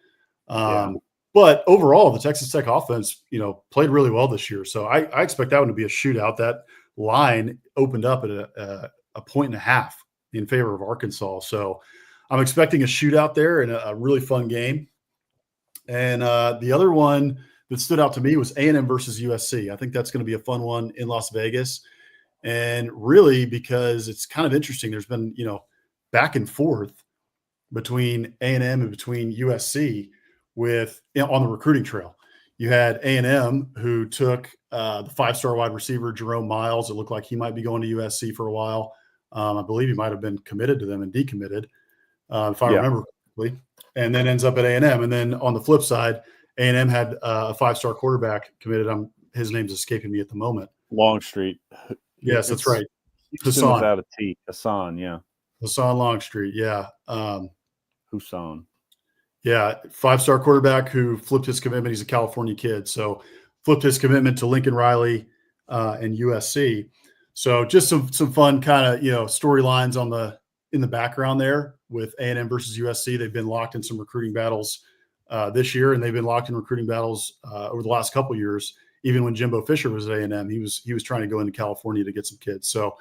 But overall, the Texas Tech offense, played really well this year. So I expect that one to be a shootout. That line opened up at a 1.5 in favor of Arkansas. So I'm expecting a shootout there and a really fun game. And the other one that stood out to me was A&M versus USC. I think that's going to be a fun one in Las Vegas. And really, because it's kind of interesting, there's been, back and forth between A&M and between USC on the recruiting trail. You had A&M who took the 5-star wide receiver, Jerome Miles. It looked like he might be going to USC for a while. I believe he might have been committed to them and decommitted, if I remember correctly, and then ends up at A&M. And then on the flip side, A&M had a 5-star quarterback committed. His name's escaping me at the moment. Longstreet. Yes, that's right. Hassan. Without a T. Hassan, yeah. Hassan Longstreet, yeah. Hassan. Yeah, 5-star quarterback who flipped his commitment. He's a California kid, so flipped his commitment to Lincoln Riley and USC. So just some fun kind of storylines in the background there with A&M versus USC. They've been locked in some recruiting battles this year, and they've been locked in recruiting battles over the last couple of years. Even when Jimbo Fisher was at A&M, he was trying to go into California to get some kids. So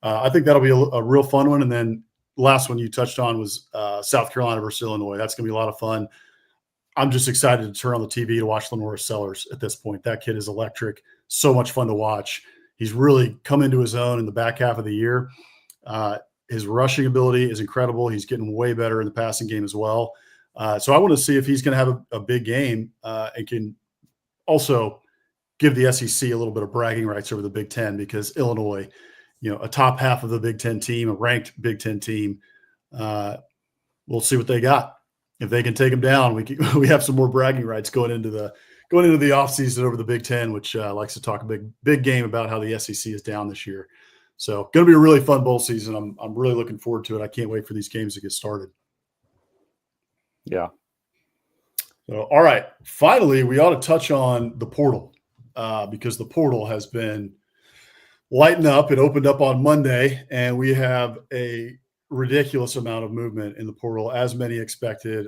I think that'll be a real fun one. And then the last one you touched on was South Carolina versus Illinois. That's going to be a lot of fun. I'm just excited to turn on the TV to watch Lenora Sellers at this point. That kid is electric. So much fun to watch. He's really come into his own in the back half of the year. His rushing ability is incredible. He's getting way better in the passing game as well. So I want to see if he's going to have a big game and can also give the SEC a little bit of bragging rights over the Big Ten, because Illinois, a top half of the Big Ten team, a ranked Big Ten team, we'll see what they got. If they can take them down, we have some more bragging rights going into the offseason over the Big Ten, which likes to talk a big game about how the SEC is down this year. So going to be a really fun bowl season. I'm really looking forward to it. I can't wait for these games to get started. Yeah. So, all right. Finally, we ought to touch on the portal because the portal has been lighting up. It opened up on Monday, and we have a ridiculous amount of movement in the portal, as many expected.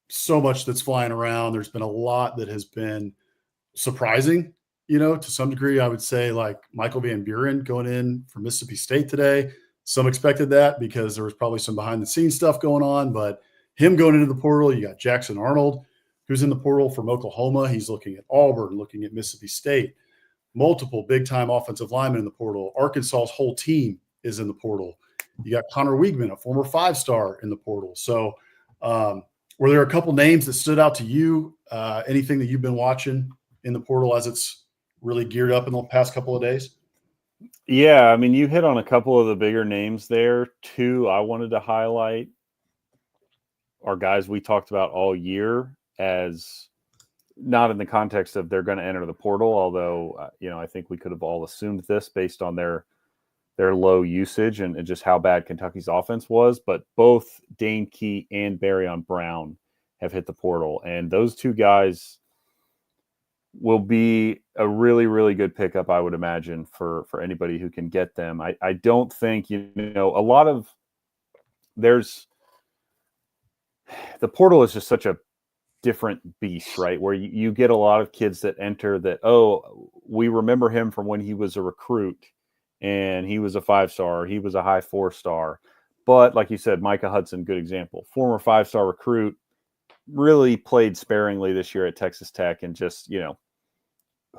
So much that's flying around. There's been a lot that has been surprising, to some degree. I would say, like Michael Van Buren going in for Mississippi State today. Some expected that because there was probably some behind-the-scenes stuff going on, but him going into the portal, you got Jackson Arnold, who's in the portal from Oklahoma. He's looking at Auburn, looking at Mississippi State. Multiple big-time offensive linemen in the portal. Arkansas's whole team is in the portal. You got Connor Wiegman, a former 5-star, in the portal. So were there a couple names that stood out to you? Anything that you've been watching in the portal as it's really geared up in the past couple of days? Yeah, I mean, you hit on a couple of the bigger names there. Two I wanted to highlight are guys we talked about all year, as not in the context of they're going to enter the portal, although, I think we could have all assumed this based on their low usage and just how bad Kentucky's offense was. But both Dane Key and Barryon Brown have hit the portal. And those two guys will be a really, really good pickup, I would imagine, for anybody who can get them. I don't think, a lot of the portal is just such a different beast, right? Where you get a lot of kids that enter that, we remember him from when he was a recruit and he was a 5-star, he was a high 4-star. But like you said, Micah Hudson, good example, former 5-star recruit, really played sparingly this year at Texas Tech and just,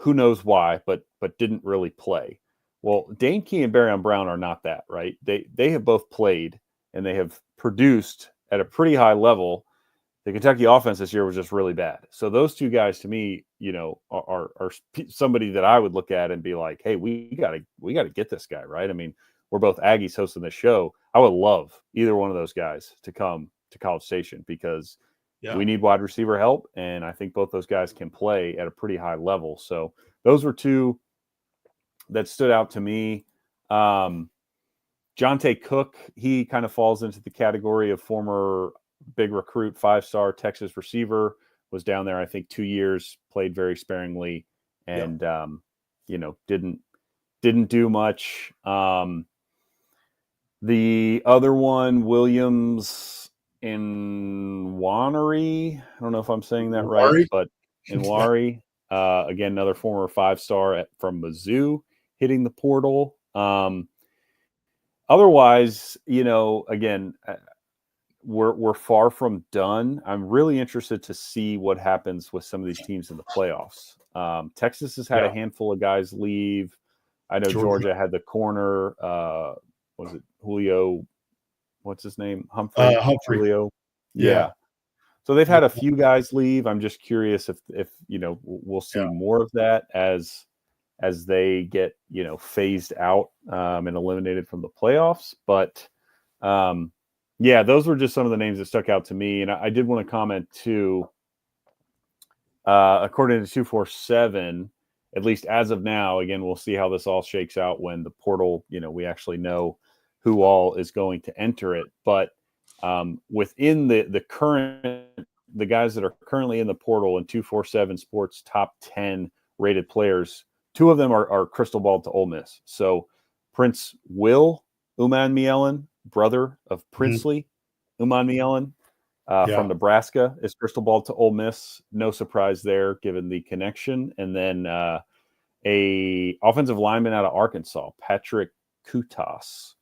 who knows why, but didn't really play. Well, Dane Key and Barryon Brown are not that, right? They have both played and they have produced at a pretty high level. The Kentucky offense this year was just really bad. So those two guys, to me, are somebody that I would look at and be like, hey, we gotta get this guy, right? I mean, we're both Aggies hosting the show. I would love either one of those guys to come to College Station because we need wide receiver help, and I think both those guys can play at a pretty high level. So those were two that stood out to me. Jonte Cook, he kind of falls into the category of former big recruit, 5-star Texas receiver, was down there, I think, 2 years, played very sparingly, and didn't do much. The other one, Williams Nwaneri, I don't know if I'm saying that right, but Nwaneri, again, another former 5-star from Mizzou, hitting the portal. Otherwise, again, we're far from done. I'm really interested to see what happens with some of these teams in the playoffs. Texas has had a handful of guys leave. I know Georgia had the corner. Was it Julio? What's his name? Humphrey. Julio. Yeah. So they've had a few guys leave. I'm just curious if we'll see more of that as they get phased out and eliminated from the playoffs. But those were just some of the names that stuck out to me. And I did want to comment too. According to 247, at least as of now, again, we'll see how this all shakes out when the portal, we actually know who all is going to enter it. But within the guys that are currently in the portal in 247 Sports top 10 rated players, 2 of them are crystal ball to Ole Miss. So Prince Will Umanmielen, brother of Princely Umanmielen from Nebraska, is crystal ball to Ole Miss. No surprise there, given the connection. And then a offensive lineman out of Arkansas, Patrick Kutas.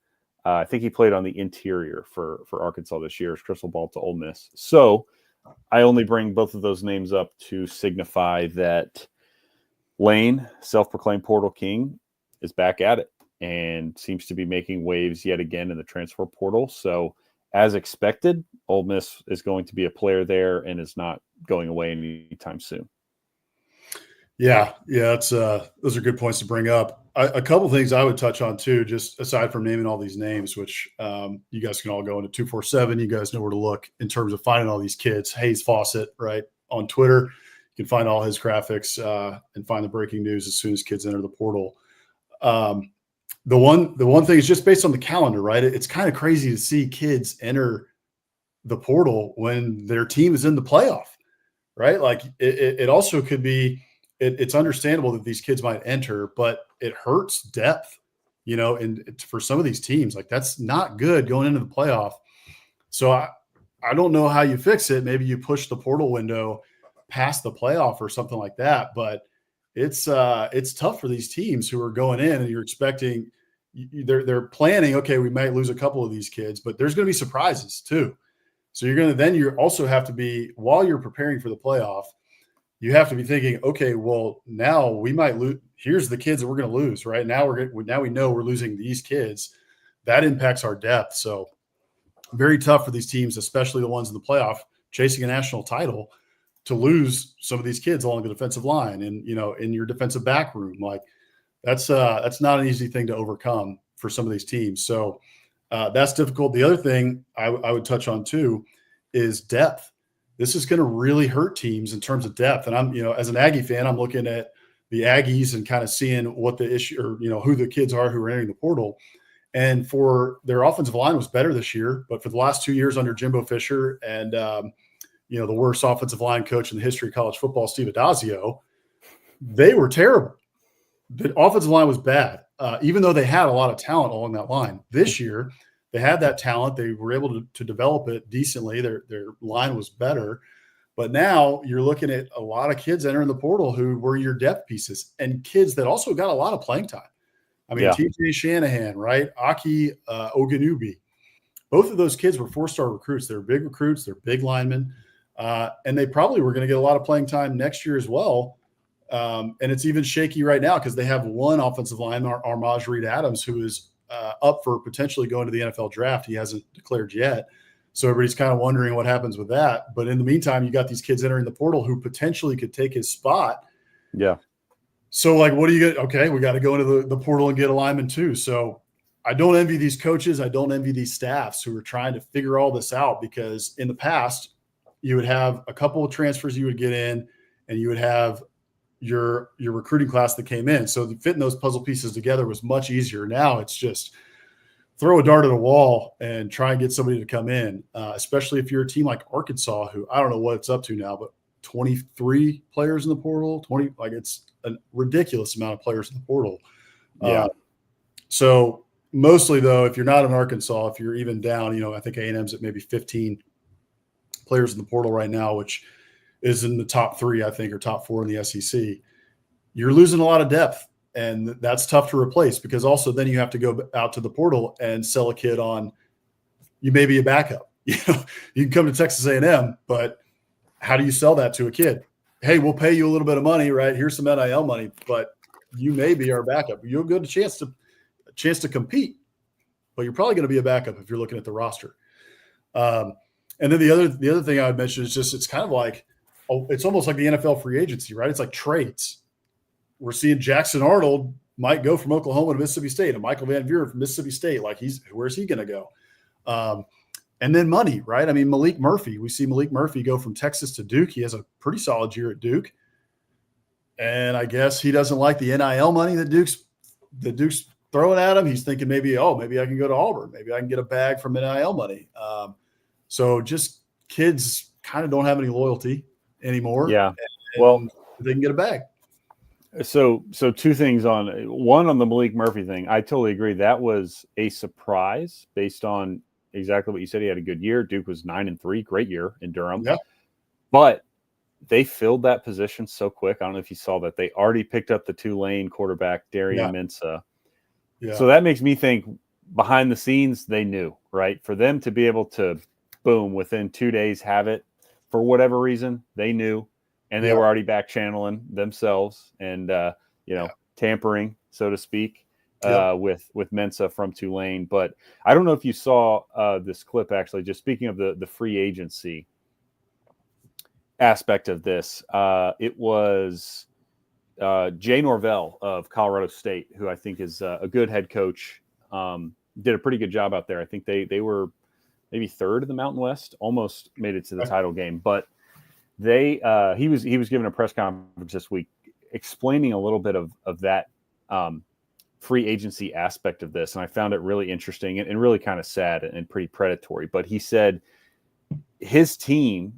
I think he played on the interior for Arkansas this year, is crystal ball to Ole Miss. So I only bring both of those names up to signify that Lane, self-proclaimed portal king, is back at it and seems to be making waves yet again in the transfer portal. So as expected, Ole Miss is going to be a player there and is not going away anytime soon. Yeah, it's those are good points to bring up. A couple things I would touch on too, just aside from naming all these names, which you guys can all go into 247. You guys know where to look in terms of finding all these kids. Hayes Fawcett, right, on Twitter. You can find all his graphics and find the breaking news as soon as kids enter the portal. The one thing is just based on the calendar, right? It's kind of crazy to see kids enter the portal when their team is in the playoff, right? Like it also could be. It's understandable that these kids might enter, but it hurts depth, and for some of these teams, like that's not good going into the playoff. So I don't know how you fix it. Maybe you push the portal window past the playoff or something like that, but it's tough for these teams who are going in and you're expecting they're planning, okay, we might lose a couple of these kids, but there's going to be surprises too. So you also have to be, while you're preparing for the playoff, you have to be thinking, okay, well, now we might lose. Here's the kids that we're going to lose, right? Now we know we're losing these kids. That impacts our depth. So very tough for these teams, especially the ones in the playoff chasing a national title, to lose some of these kids along the defensive line and, in your defensive back room. Like that's not an easy thing to overcome for some of these teams. So that's difficult. The other thing I would touch on too is depth. This is going to really hurt teams in terms of depth. And I'm, as an Aggie fan, I'm looking at the Aggies and kind of seeing what the issue or, who the kids are who are entering the portal. And for their offensive line was better this year, but for the last 2 years under Jimbo Fisher and, the worst offensive line coach in the history of college football, Steve Adazio, they were terrible. The offensive line was bad, even though they had a lot of talent along that line. This year, they had that talent. They were able to develop it decently. Their line was better. But now you're looking at a lot of kids entering the portal who were your depth pieces and kids that also got a lot of playing time. I mean, TJ Shanahan, right? Aki Oganubi. Both of those kids were 4-star recruits. They're big recruits. They're big linemen. And they probably were going to get a lot of playing time next year as well. And it's even shaky right now because they have one offensive lineman, Armaj Reed Adams, who is up for potentially going to the NFL draft. He hasn't declared yet. So everybody's kind of wondering what happens with that. But in the meantime, you got these kids entering the portal who potentially could take his spot. Yeah. So, like, what do you get? Okay, we got to go into the portal and get a lineman too. So I don't envy these coaches. I don't envy these staffs who are trying to figure all this out, because in the past, you would have a couple of transfers you would get in, and you would have your recruiting class that came in. So fitting those puzzle pieces together was much easier. Now it's just throw a dart at a wall and try and get somebody to come in, especially if you're a team like Arkansas, who I don't know what it's up to now, but 23 players in the portal, 20, like it's a ridiculous amount of players in the portal. Yeah. So mostly though, if you're not in Arkansas, if you're even down, I think A&M's at maybe 15 players in the portal right now, which is in the top 3, I think, or top 4 in the SEC. You're losing a lot of depth. And that's tough to replace, because also then you have to go out to the portal and sell a kid on, you may be a backup. You can come to Texas A&M, but how do you sell that to a kid? Hey, we'll pay you a little bit of money, right? Here's some NIL money, but you may be our backup. You'll get a chance to compete, but you're probably going to be a backup if you're looking at the roster. And then the other thing I would mention is just, it's kind of like, it's almost like the NFL free agency, right? It's like trades. We're seeing Jackson Arnold might go from Oklahoma to Mississippi State, and Michael Van Buren from Mississippi State. Like, where's he going to go? And then money, right? I mean, Malik Murphy, we see Malik Murphy go from Texas to Duke. He has a pretty solid year at Duke. And I guess he doesn't like the NIL money that Duke's throwing at him. He's thinking maybe I can go to Auburn. Maybe I can get a bag from NIL money. So just kids kind of don't have any loyalty anymore. Yeah. And they can get a bag. So 2 things on the Malik Murphy thing. I totally agree. That was a surprise based on exactly what you said. He had a good year. Duke was 9-3, great year in Durham. Yeah. But they filled that position so quick. I don't know if you saw that. They already picked up the Tulane quarterback, Darian Mensah. Yeah. So that makes me think behind the scenes, they knew, right? For them to be able to, boom, within 2 days have it, for whatever reason, they knew. And they were already back channeling themselves and, tampering, so to speak, with Mensah from Tulane. But I don't know if you saw this clip, actually, just speaking of the free agency aspect of this. It was Jay Norvell of Colorado State, who I think is a good head coach, did a pretty good job out there. I think they were maybe 3rd in the Mountain West, almost made it to the title game. But he was given a press conference this week explaining a little bit of that free agency aspect of this, and I found it really interesting and really kind of sad and pretty predatory. But he said his team,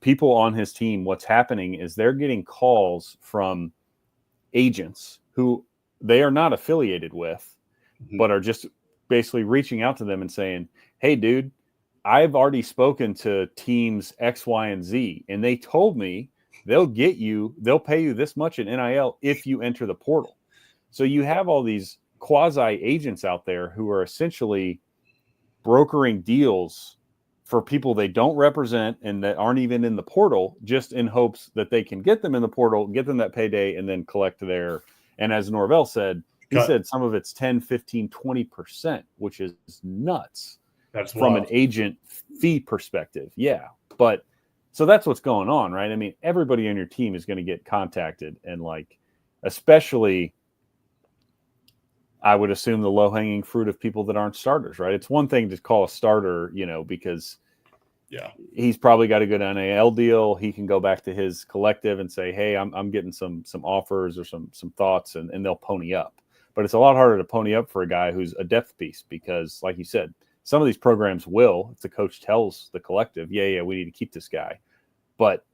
people on his team, what's happening is they're getting calls from agents who they are not affiliated with, but are just basically reaching out to them and saying, "Hey, dude, I've already spoken to teams X, Y, and Z, and they told me they'll pay you this much in NIL if you enter the portal." So you have all these quasi agents out there who are essentially brokering deals for people they don't represent and that aren't even in the portal, just in hopes that they can get them in the portal, get them that payday, and then collect their. And as Norvell said, he said some of it's 10, 15, 20%, which is nuts. That's from wild. An agent fee perspective. Yeah. But so that's what's going on, right? I mean, everybody on your team is going to get contacted, and especially I would assume the low-hanging fruit of people that aren't starters, right? It's one thing to call a starter, because he's probably got a good NIL deal. He can go back to his collective and say, "Hey, I'm getting some offers or some thoughts," and they'll pony up. But it's a lot harder to pony up for a guy who's a depth piece, because like you said, some of these programs will, if the coach tells the collective, we need to keep this guy. But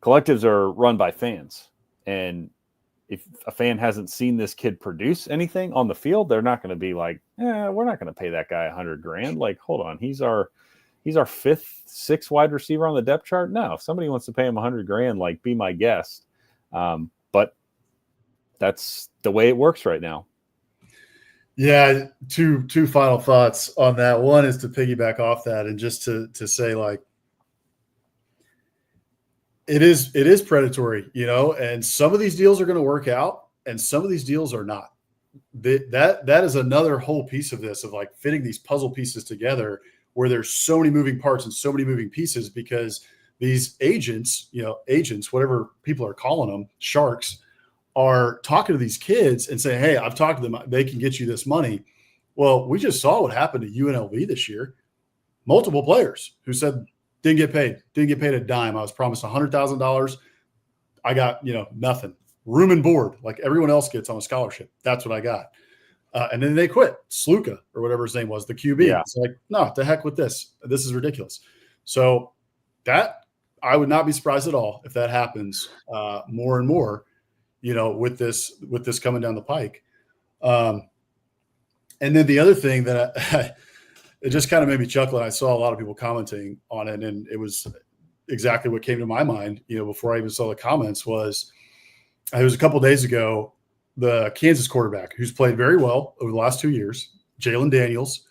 collectives are run by fans. And if a fan hasn't seen this kid produce anything on the field, they're not going to be like, we're not going to pay that guy $100,000. Like, hold on, he's our 5th, 6th wide receiver on the depth chart. No, if somebody wants to pay him $100,000, be my guest. But that's the way it works right now. Yeah, two final thoughts on that. One is to piggyback off that, and just to say, it is predatory, and some of these deals are going to work out and some of these deals are not. That is another whole piece of this, of fitting these puzzle pieces together, where there's so many moving parts and so many moving pieces because these agents, whatever people are calling them, sharks, are talking to these kids and saying, hey, I've talked to them. They can get you this money. Well, we just saw what happened to UNLV this year. Multiple players who said didn't get paid a dime. I was promised $100,000. I got, nothing. Room and board like everyone else gets on a scholarship. That's what I got. And then they quit. Sluka or whatever his name was, the QB. Yeah. It's like, no, the heck with this. This is ridiculous. So that I would not be surprised at all if that happens more and more, with this coming down the pike. And then the other thing that it just kind of made me chuckle, and I saw a lot of people commenting on it, and it was exactly what came to my mind, before I even saw the comments was it was a couple of days ago, the Kansas quarterback who's played very well over the last 2 years, Jalen Daniels.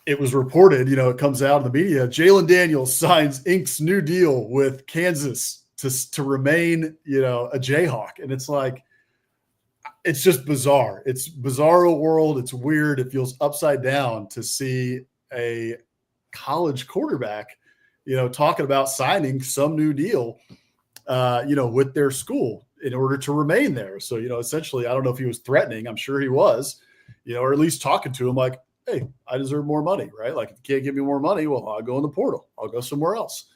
It was reported, it comes out in the media, Jalen Daniels inks new deal with Kansas to remain, a Jayhawk. And it's like, it's just bizarre. It's bizarro world. It's weird. It feels upside down to see a college quarterback, talking about signing some new deal, with their school in order to remain there. So, essentially, I don't know if he was threatening. I'm sure he was, or at least talking to him like, hey, I deserve more money, right? Like, if you can't give me more money, well, I'll go in the portal. I'll go somewhere else.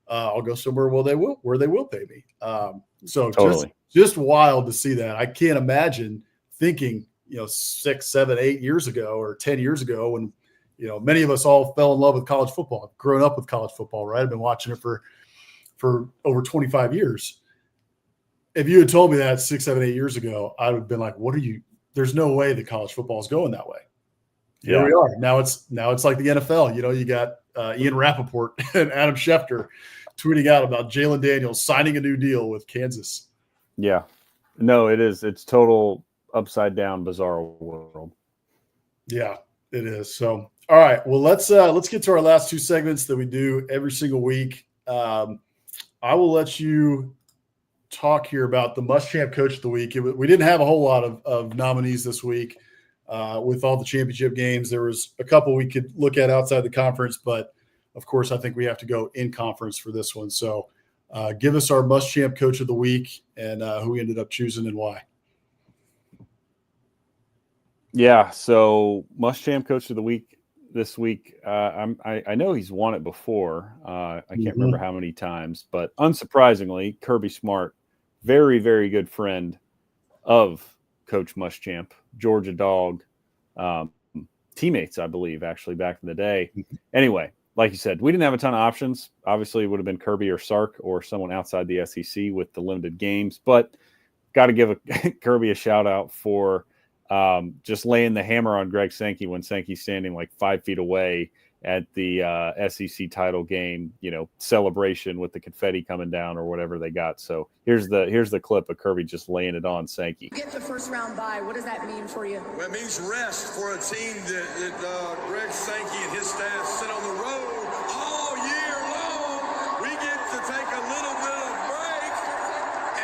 I'll go somewhere where they will pay me. So totally. Just wild to see that. I can't imagine thinking, 6, 7, 8 years ago or 10 years ago when, many of us all fell in love with college football, grown up with college football, right? I've been watching it for over 25 years. If you had told me that 6, 7, 8 years ago, I would have been like, there's no way that college football is going that way. Here we are. Now it's like the NFL. You got Ian Rappaport and Adam Schefter tweeting out about Jalen Daniels signing a new deal with Kansas. Yeah. No, it is. It's total upside down, bizarre world. Yeah, it is. So, all right. Well, let's get to our last two segments that we do every single week. I will let you talk here about the Muschamp Coach of the Week. We didn't have a whole lot of nominees this week. With all the championship games, there was a couple we could look at outside the conference, but of course, I think we have to go in conference for this one. So give us our Muschamp Coach of the Week and who we ended up choosing and why. Yeah, so Muschamp Coach of the Week this week. I know he's won it before. I can't remember how many times, but unsurprisingly, Kirby Smart, very, very good friend of Coach Muschamp, Georgia Dog, teammates, I believe, actually, back in the day. Anyway, like you said, we didn't have a ton of options. Obviously, it would have been Kirby or Sark or someone outside the SEC with the limited games, but got to give Kirby a shout out for just laying the hammer on Greg Sankey when Sankey's standing like 5 feet away at the SEC title game, celebration with the confetti coming down or whatever they got. So here's the clip of Kirby just laying it on Sankey. Get the first round bye. What does that mean for you? Well, it means rest for a team that Greg Sankey and his staff sit on the road all year long. We get to take a little bit of break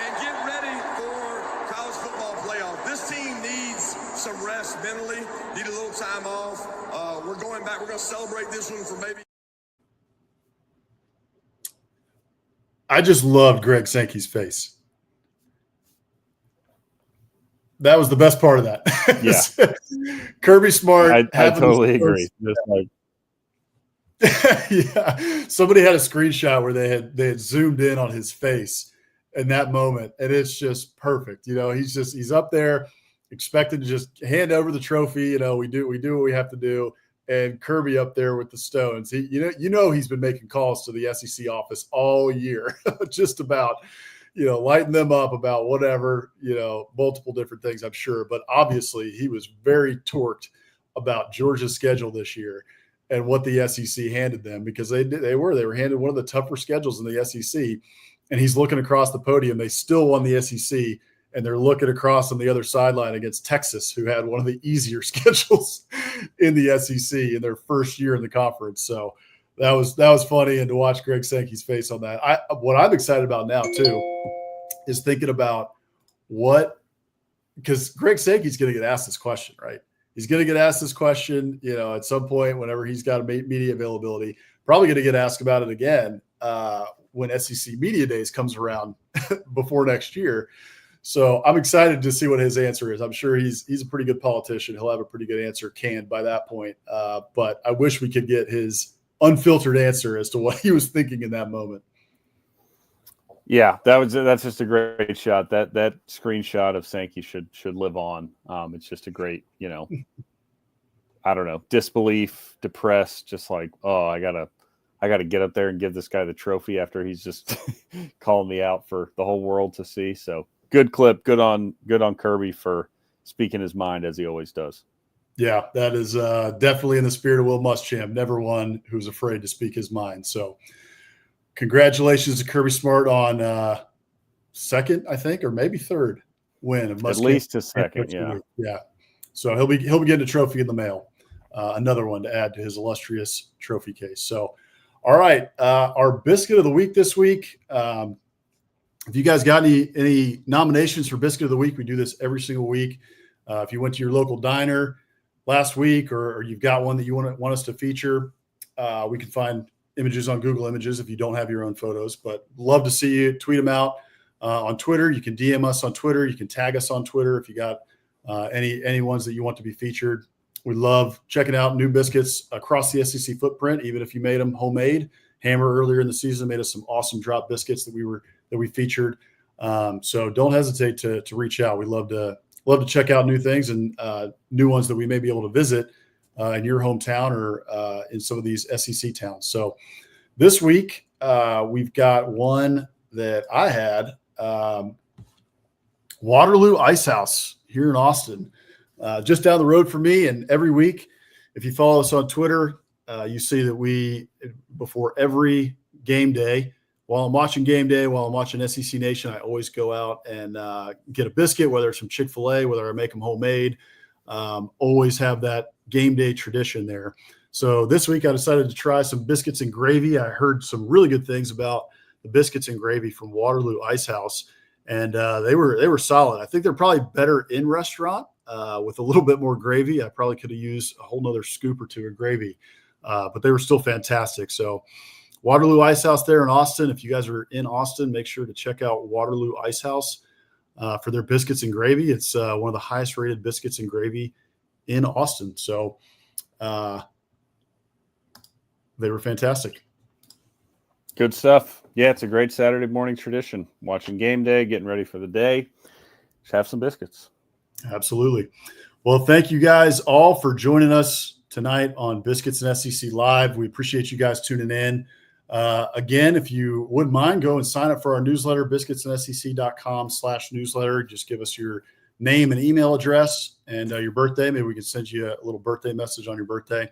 and get ready for college football playoff. This team needs some rest mentally, need a little time off. We're going back. We're going to celebrate this one for maybe. I just loved Greg Sankey's face. That was the best part of that. Yeah. Kirby Smart. I totally agree. Just like, yeah. Somebody had a screenshot where they had zoomed in on his face in that moment, and it's just perfect. He's up there expected to just hand over the trophy. We do what we have to do. And Kirby up there with the stones. He's been making calls to the SEC office all year, just about, lighting them up about whatever, multiple different things, I'm sure. But obviously, he was very torqued about Georgia's schedule this year and what the SEC handed them, because they were handed one of the tougher schedules in the SEC. And he's looking across the podium. They still won the SEC. And they're looking across on the other sideline against Texas, who had one of the easier schedules in the SEC in their first year in the conference. So that was funny, and to watch Greg Sankey's face on that. What I'm excited about now too is thinking about because Greg Sankey's going to get asked this question, right? He's going to get asked this question, at some point whenever he's got media availability. Probably going to get asked about it again when SEC Media Days comes around before next year. So I'm excited to see what his answer is. I'm sure he's a pretty good politician. He'll have a pretty good answer canned by that point. But I wish we could get his unfiltered answer as to what he was thinking in that moment. Yeah, that's just a great shot. That screenshot of Sankey should live on. It's just a great, I don't know, disbelief, depressed, just like, oh, I gotta get up there and give this guy the trophy after he's just calling me out for the whole world to see. So good clip, good on Kirby for speaking his mind as he always does. Yeah, that is definitely in the spirit of Will Muschamp. Never one who's afraid to speak his mind. So congratulations to Kirby Smart on second, I think, or maybe third win. At least a second, yeah. Yeah. So he'll be getting a trophy in the mail. Another one to add to his illustrious trophy case. So, all right, our biscuit of the week this week. If you guys got any nominations for biscuit of the week, we do this every single week. If you went to your local diner last week, or you've got one that you want us to feature, we can find images on Google Images if you don't have your own photos. But love to see you tweet them out on Twitter. You can DM us on Twitter. You can tag us on Twitter if you got any ones that you want to be featured. We love checking out new biscuits across the SEC footprint, even if you made them homemade. Hammer earlier in the season made us some awesome drop biscuits that we featured. So don't hesitate to reach out. We love to check out new things and new ones that we may be able to visit in your hometown or in some of these SEC towns. So this week we've got one that I had, Waterloo Ice House here in Austin, just down the road from me. And every week, if you follow us on Twitter, you see that before every game day, while I'm watching game day, while I'm watching SEC Nation, I always go out and get a biscuit, whether it's from Chick-fil-A, whether I make them homemade. Always have that game day tradition there. So this week I decided to try some biscuits and gravy. I heard some really good things about the biscuits and gravy from Waterloo Ice House, and they were solid. I think they're probably better in restaurant with a little bit more gravy. I probably could have used a whole nother scoop or two of gravy, but they were still fantastic. So Waterloo Ice House there in Austin. If you guys are in Austin, make sure to check out Waterloo Ice House for their biscuits and gravy. It's one of the highest rated biscuits and gravy in Austin. So they were fantastic. Good stuff. Yeah, it's a great Saturday morning tradition. Watching game day, getting ready for the day. Just have some biscuits. Absolutely. Well, thank you guys all for joining us tonight on Biscuits and SEC Live. We appreciate you guys tuning in. Again, if you wouldn't mind, go and sign up for our newsletter, biscuitsandsec.com/newsletter. Just give us your name and email address and your birthday. Maybe we can send you a little birthday message on your birthday.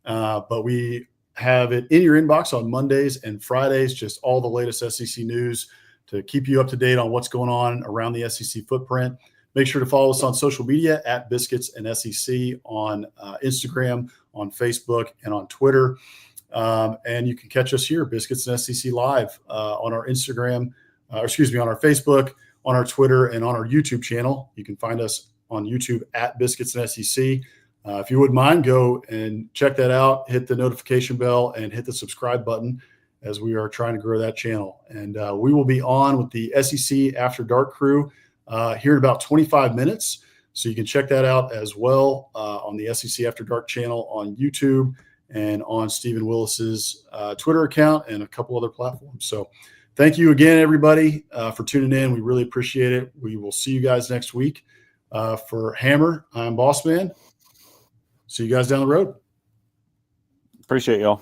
But we have it in your inbox on Mondays and Fridays, just all the latest SEC news to keep you up to date on what's going on around the SEC footprint. Make sure to follow us on social media at Biscuits and SEC on Instagram, on Facebook, and on Twitter. And you can catch us here, Biscuits and SEC Live, on our Instagram, on our Facebook, on our Twitter, and on our YouTube channel. You can find us on YouTube at Biscuits and SEC. If you wouldn't mind, go and check that out, hit the notification bell, and hit the subscribe button as we are trying to grow that channel. And we will be on with the SEC After Dark crew here in about 25 minutes. So you can check that out as well on the SEC After Dark channel on YouTube and on Stephen Willis's Twitter account and a couple other platforms. So thank you again, everybody, for tuning in. We really appreciate it. We will see you guys next week. For Hammer, I'm Bossman. See you guys down the road. Appreciate y'all.